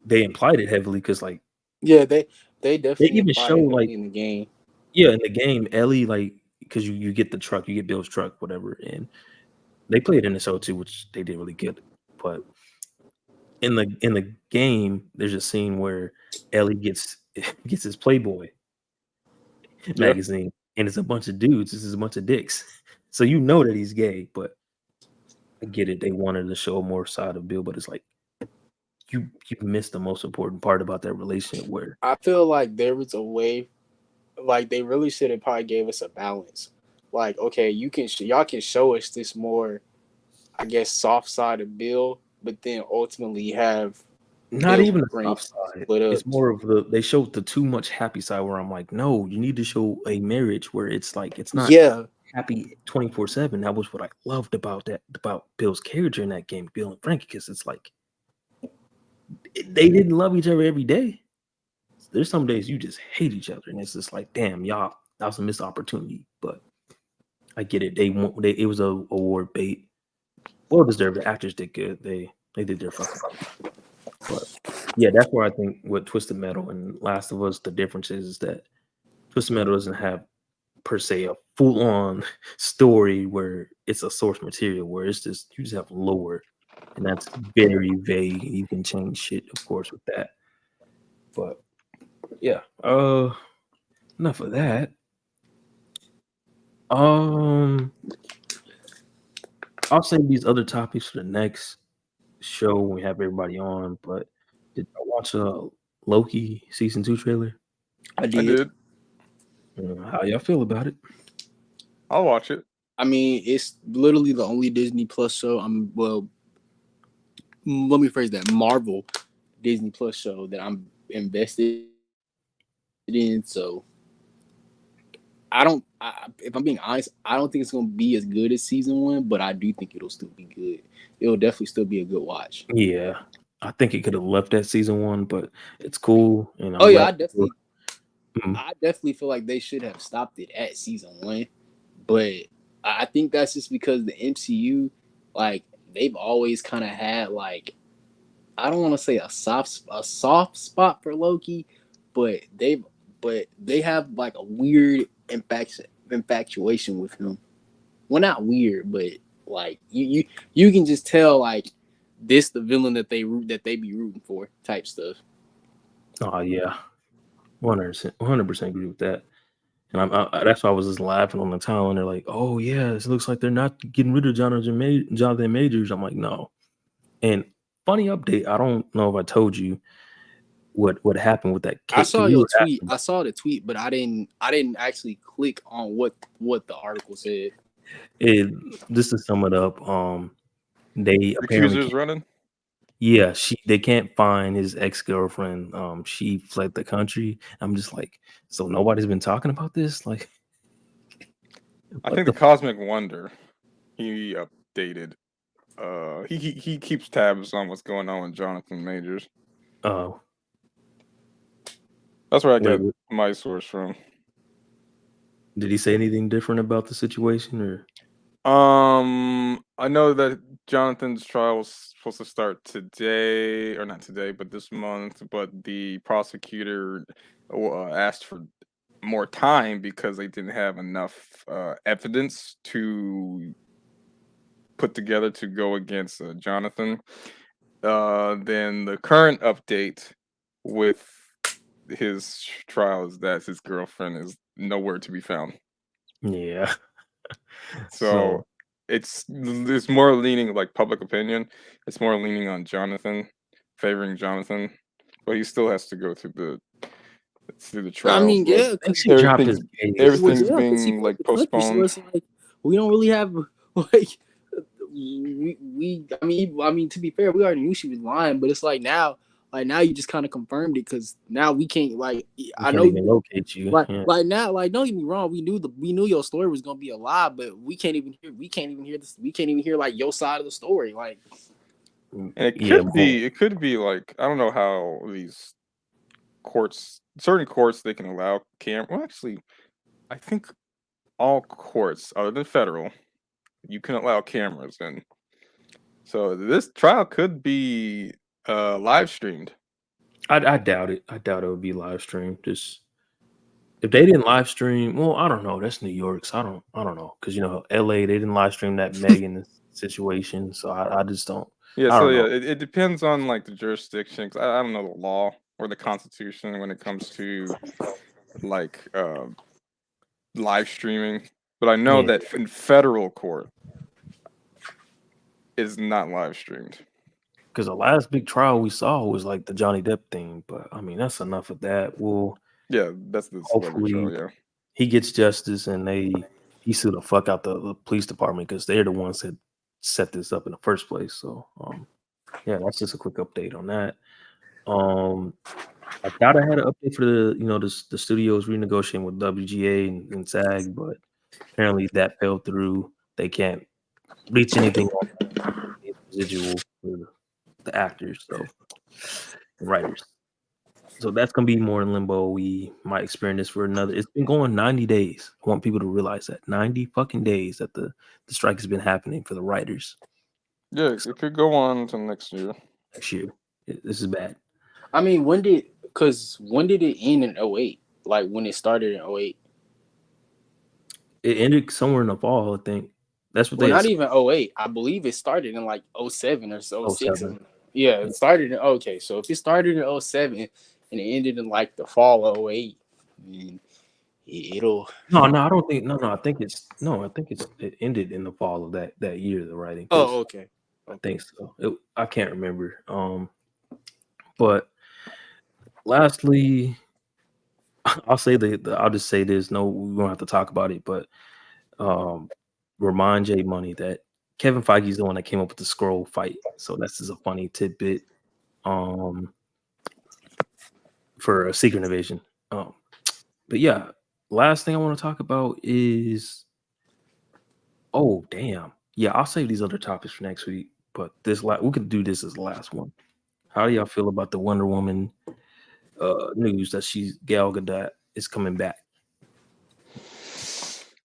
They implied it heavily because like Yeah, they they definitely even imply show it like heavily in the game. yeah, in the game, Ellie like because you get the truck, you get Bill's truck, whatever, and they played in the show too, which they did really good. But in the game, there's a scene where Ellie gets his Playboy Yeah. magazine, and it's a bunch of dudes. This is a bunch of dicks. So you know that he's gay, but I get it. They wanted to show more side of Bill, but it's like you missed the most important part about that relationship where I feel like there was a way, like they really should have probably gave us a balance. Like, okay, y'all can show us this more, I guess, soft side of Bill, but then ultimately have not Bill's even the brain soft side. split up. It's more of they showed the too much happy side where I'm like, no, you need to show a marriage where it's like it's not Yeah, happy 24/7. That was what I loved about Bill's character in that game, Bill and Frankie, because it's like they didn't love each other every day. There's some days you just hate each other, and it's just like, damn, y'all, that was a missed opportunity. But I get it. It was a award bait. Well deserved. The actors did good. They did their fucking thing. But yeah, that's where I think with Twisted Metal and Last of Us, the difference is that Twisted Metal doesn't have per se a full-on story where it's a source material where it's just you just have lore, and that's very vague. You can change shit, of course, with that. But yeah, enough of that. Um, I'll save these other topics for the next show when we have everybody on. But did I watch Loki season 2 trailer? I I did. did. How y'all feel about it? I'll watch it. I mean, it's literally the only Disney Plus show. Well, let me phrase that: Marvel Disney Plus show that I'm invested in. So if I'm being honest, I don't think it's gonna be as good as season one, but I do think it'll still be good. It'll definitely still be a good watch. Yeah, I think it could have left at season one, but it's cool, and Oh I'm yeah, glad. Mhm. I definitely feel like they should have stopped it at season one, but I think that's just because the MCU, like they've always kind of had like I don't want to say a soft spot for Loki, but they have like a weird infatuation with him. Well, not weird, but like you can just tell like this the villain that they be rooting for type stuff. Oh yeah, 100% agree with that. And that's why I was just laughing on the timeline. They're like, "Oh yeah, it looks like they're not getting rid of Jonathan Majors." I'm like, "No." And funny update, I don't know if I told you what happened with that I case saw because you your were tweet. asking. I saw the tweet, but I didn't actually click on what the article said. It Just to sum it up, they apparently Accusers can't. running. Yeah, they can't find his ex-girlfriend. She fled the country. I'm just like, so nobody's been talking about this. Like, I what think the? the Cosmic Wonder he updated. He keeps tabs on what's going on with Jonathan Majors. Oh, That's where I wait, get my source from. did he say anything different about the situation or? I know that Jonathan's trial was supposed to start today, or not today, but this month. But the prosecutor asked for more time because they didn't have enough evidence to put together to go against Jonathan. Then the current update with his trial is that his girlfriend is nowhere to be found. Yeah. So So it's more leaning like public opinion. It's more leaning on Jonathan, favoring Jonathan, but he still has to go through the I trial. mean, But yeah, I think because she dropped his case. well, everything's yeah, because he being fled like the country, so postponed. it's like we don't really have like we. I mean, to be fair, we already knew she was lying, but it's like now you just kind of confirmed it because now we can't like We I can't know even locate you. Yeah. like now like don't get me wrong, we knew your story was gonna be a lie, but we can't even hear like your side of the story. Like And it Yeah. could be like I don't know how these certain courts they can allow Well, actually, I think all courts other than federal, you can allow cameras in. So this trial could be live streamed. I doubt it. I doubt it would be live streamed. Just if they didn't live stream, well, I don't know. That's New York, so I don't know because LA they didn't live stream that Megan situation, so I just don't. Yeah, I so don't yeah, know. it depends on like the jurisdiction. 'Cause I don't know the law or the constitution when it comes to like live streaming, but I know Yeah, that in federal court is not live streamed. because the last big trial we saw was like the Johnny Depp thing, but I mean that's enough of that. Well, Yeah, that's the celebrity trial. hopefully Yeah. he gets justice and he sue the fuck out the police department because they're the ones that set this up in the first place. So yeah, that's just a quick update on that. Um I thought I had an update for the studios renegotiating with WGA and SAG, but apparently that fell through. They can't reach anything on the residual for the actors, so the writers. So that's gonna be more in limbo. We might experience this for another. It's been going 90 days. I want people to realize that 90 fucking days that the strike has been happening for the writers. Yeah, So it could go on until next year. next year, this is bad. I mean, when did it end in '08? Like when it started in '08? It ended somewhere in the fall, I think. That's what Well, they had not said. even '08. I believe it started in like '07 or so Oh, '06. seven. Yeah, it started in okay. So if it started in '07 and it ended in like the fall of '08, then it'll. No, I don't think. No, I think it ended in the fall of that year. The writing, Oh, because okay. I Okay. think so. I can't remember. But lastly, I'll say I'll just say this. No, we won't have to talk about it. But um, remind Jay Money that Kevin Feige is the one that came up with the scroll fight. So that's just a funny tidbit for a Secret Invasion. But yeah, last thing I want to talk about is yeah, I'll save these other topics for next week. But we could do this as the last one. How do y'all feel about the Wonder Woman news that Gal Gadot is coming back?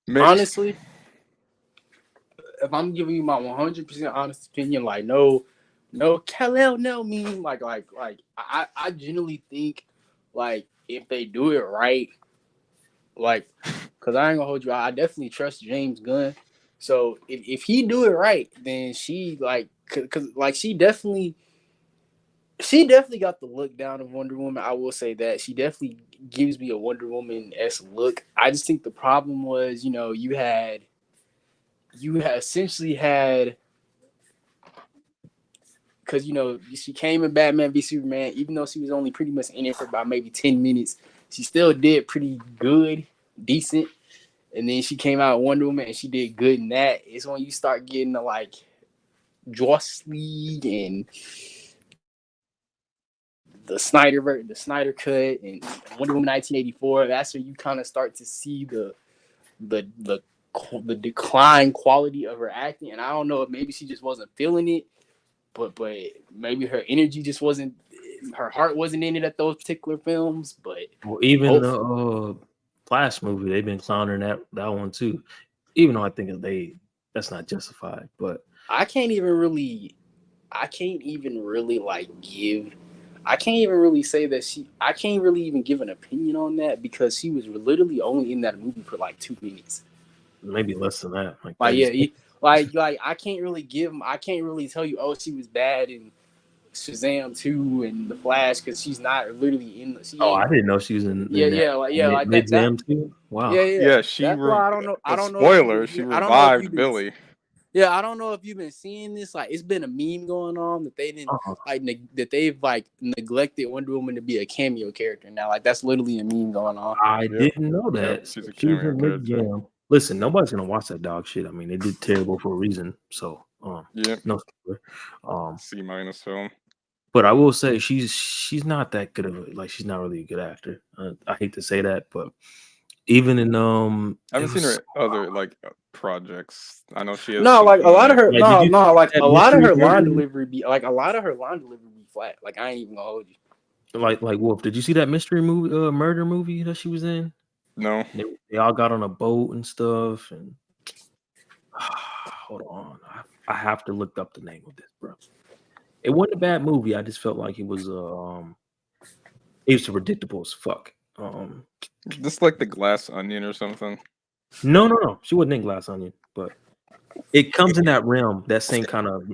Mixed. Honestly, if I'm giving you my 100% honest opinion, like no Kal-El, no meme, like I genuinely think like if they do it right, like, cause I ain't gonna hold you, I definitely trust James Gunn. So if he do it right, then she like, cause like she definitely got the look down of Wonder Woman. I will say that she definitely gives me a Wonder Woman-esque look. I just think the problem was, you had essentially had, because she came in Batman v Superman, even though she was only pretty much in it for about maybe 10 minutes, she still did pretty good, decent. And then she came out Wonder Woman and she did good in that. It's when you start getting the like Joss League and the Snyder cut and Wonder Woman 1984. That's where you kind of start to see the decline quality of her acting. And I don't know if maybe she just wasn't feeling it, but maybe her energy just wasn't, her heart wasn't in it at those particular films. But even the Flash movie, they've been clowning that one too. Even though I think that's not justified, but I can't even really say that I can't really even give an opinion on that because she was literally only in that movie for like 2 minutes. Maybe less than that. Like I can't really tell you, oh, she was bad in Shazam 2 and The Flash because she's not literally in the. I didn't know she was in. Like Shazam 2. Wow. Yeah, she. That's why I don't know. I don't know. Spoiler: she revived Billy. Yeah, I don't know if you've been seeing this. Like, it's been a meme going on that they didn't that they've like neglected Wonder Woman to be a cameo character now. Like, that's literally a meme going on. I didn't know that. Yep, she's a cameo character. Listen, nobody's gonna watch that dog shit. I mean, they did terrible for a reason. So, no spoiler. C- film. But I will say she's not that good of she's not really a good actor. I hate to say that, but even in I haven't seen her other like projects. I know she has. No, like a lot of her. Like a lot of her line delivery be flat. Like, I ain't even gonna hold you. Like Wolf, did you see that mystery movie, murder movie that she was in? No. They all got on a boat and stuff. And hold on, I have to look up the name of this, bro. It wasn't a bad movie. I just felt like it was predictable as fuck. Just like the Glass Onion or something. No. She wasn't in Glass Onion, but it comes in that realm, that same kind of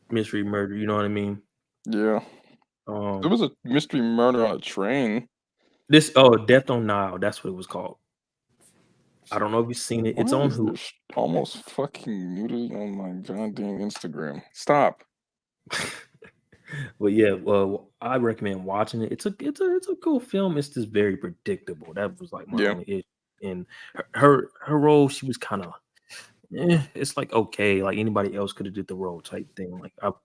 mystery murder. You know what I mean? Yeah. There was a mystery murder on a train. Death on Nile. That's what it was called. I don't know if you've seen it. It's on Hulu. Almost fucking muted on my goddamn Instagram. Stop. But yeah, well, I recommend watching it. It's a cool film. It's just very predictable. That was like my only issue. And her role, she was kind of, it's like okay, like anybody else could have did the role type thing. Like I've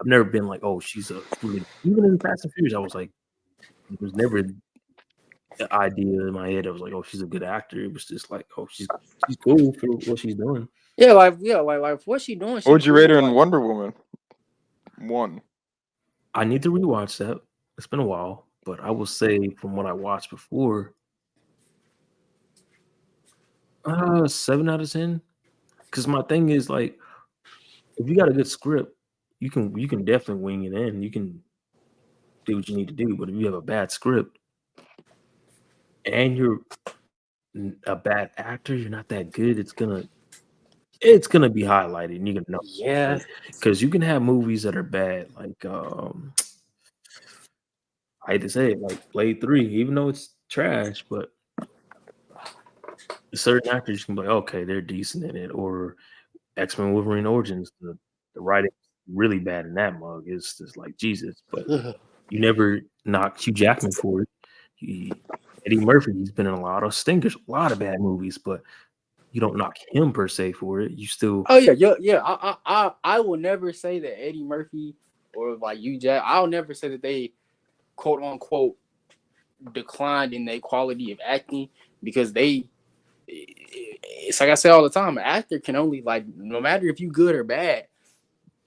never been like, oh, she's even in Fast and Furious, I was like, it was never the idea in my head. I was like, oh, she's a good actor. It was just like, oh, she's cool for what she's doing. Yeah, like what she doing? What would you rate her in Wonder Woman 1? I need to rewatch that. It's been a while, but I will say from what I watched before, 7 out of 10. Because my thing is like, if you got a good script, you can definitely wing it in. You can do what you need to do. But if you have a bad script and you're a bad actor, you're not that good. It's gonna be highlighted, and you're gonna know. Yeah, because you can have movies that are bad, like I hate to say it, like Blade 3, even though it's trash, but certain actors can be like, okay, they're decent in it, or X-Men Wolverine Origins, the writing really bad in that mug. It's just like Jesus, but you never knock Hugh Jackman for it. Eddie Murphy, he's been in a lot of stingers, a lot of bad movies, but You don't knock him per se for it. You still Oh yeah. I will never say that Eddie Murphy or like Hugh Jack. I'll never say that they quote unquote declined in their quality of acting because it's like I say all the time, an actor can only like no matter if you good or bad,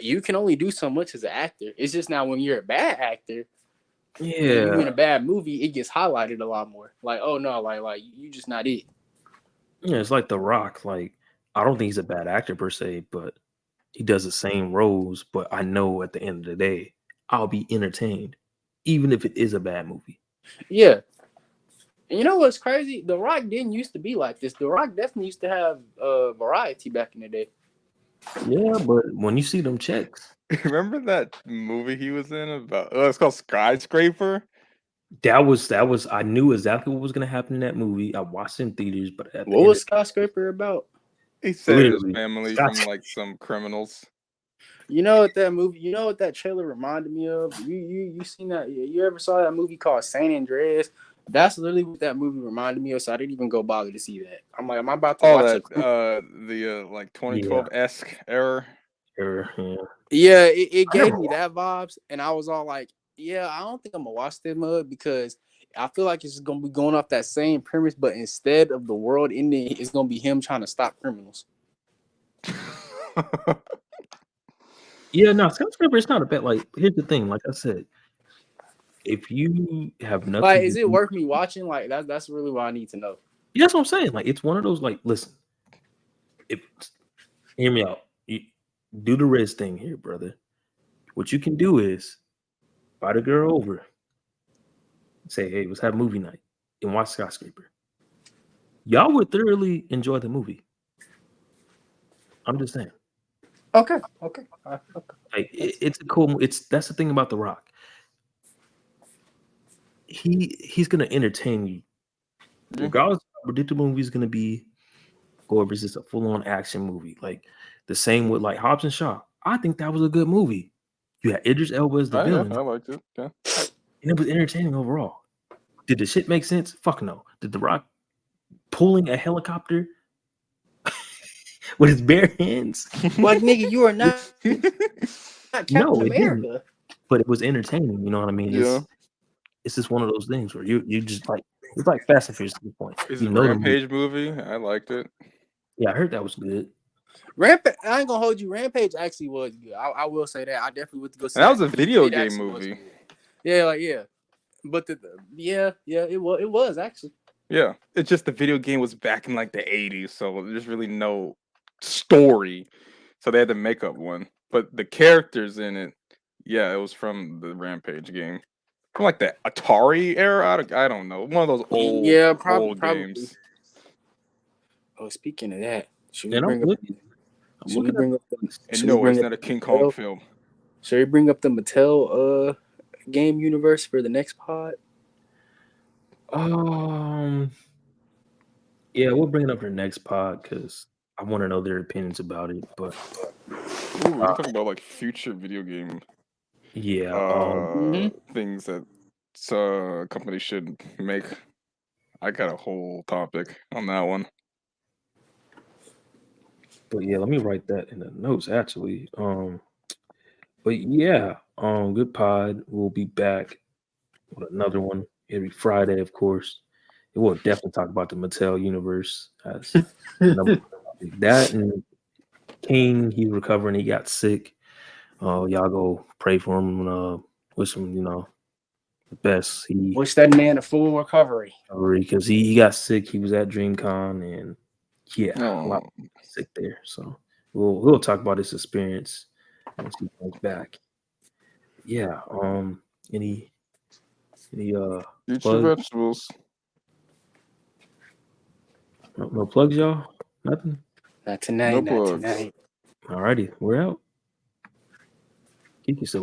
you can only do so much as an actor. It's just now when you're a bad actor and you in a bad movie, it gets highlighted a lot more. Like, oh no, like you just not it. Yeah, it's like The Rock. Like, I don't think he's a bad actor per se, but he does the same roles. But I know at the end of the day, I'll be entertained, even if it is a bad movie. Yeah. And you know what's crazy? The Rock didn't used to be like this. The Rock definitely used to have variety back in the day. Yeah, but when you see them checks, Remember that movie he was in about? It's called Skyscraper. that was I knew exactly what was gonna happen in that movie. I watched it in theaters, but at the What end was of Skyscraper about? He saved his literally, family Scott, from like some criminals. You know what that movie? You know what that trailer reminded me of? You seen that? You ever saw that movie called San Andreas? That's literally what that movie reminded me of. So I didn't even go bother to see that. I'm like, am I about to Oh, watch that a? the like yeah, 2012-esque era. yeah. Yeah, it I gave never me that vibes, and I was all like, yeah, I don't think I'm gonna watch that mug because I feel like it's just gonna be going off that same premise, but instead of the world ending, it's gonna be him trying to stop criminals. Yeah, no, Skyscraper, it's not a bad. Like, here's the thing. Like I said, if you have Like, nothing to is it do, worth me watching? Like, that's really what I need to know. yeah, that's what I'm saying. Like, it's one of those. Like, listen, if hear me out. You do the Riz thing here, brother. What you can do is invite a girl over, say, "Hey, let's have movie night," and watch Skyscraper. Y'all would thoroughly enjoy the movie. I'm just saying. Okay. Like, it's a cool. That's the thing about The Rock. He's gonna entertain you, regardless of how predictable the movie's gonna be, or if it's just a full on action movie. Like the same with like Hobbs and Shaw. I think that was a good movie. You had Idris Elba as the Yeah, villain, I liked it. Yeah. and it was entertaining overall. Did the shit make sense? Fuck no. Did The Rock pulling a helicopter with his bare hands? Like, nigga, you are not Captain No, it didn't. America. But it was entertaining. You know what I mean? Yeah. It's just one of those things where you just like it's like Fast and Furious at this point. Is You a know the movie. Rampage movie? I liked it. Yeah, I heard that was good. Rampage. I ain't gonna hold you. Rampage actually was good. I will say that. I definitely went to go see And that was a movie. video It game actually was movie. good. Yeah. But it was actually. Yeah. It's just the video game was back in like the 80s, so there's really no story. So they had to make up one. But the characters in it, yeah, it was from the Rampage game. From like the Atari era? I don't know. One of those Yeah, old probably. games. Oh, speaking of that, should we And I'm bring up? looking Should we at bring up the? And Should we no, bring it's up not a the King Kong Mattel? film. Should we bring up the Mattel game universe for the next pod? yeah, we'll bring it up for the next pod because I want to know their opinions about it. But Ooh, we can talk about like future video game yeah, things that companies should make. I got a whole topic on that one. but yeah, let me write that in the notes actually. But yeah, good pod. We'll be back with another one every Friday, of course. And we'll definitely talk about the Mattel universe as number that and King. He's recovering. He got sick. Y'all go pray for him. Wish him, the best. Wish that man a full recovery. Because he got sick. He was at DreamCon and a lot of people sick there. So we'll talk about his experience once he comes back. Yeah. Any Eat your plugs? vegetables. No plugs, y'all? Nothing? Not tonight. No plugs. Alrighty, we're out. Keep yourself.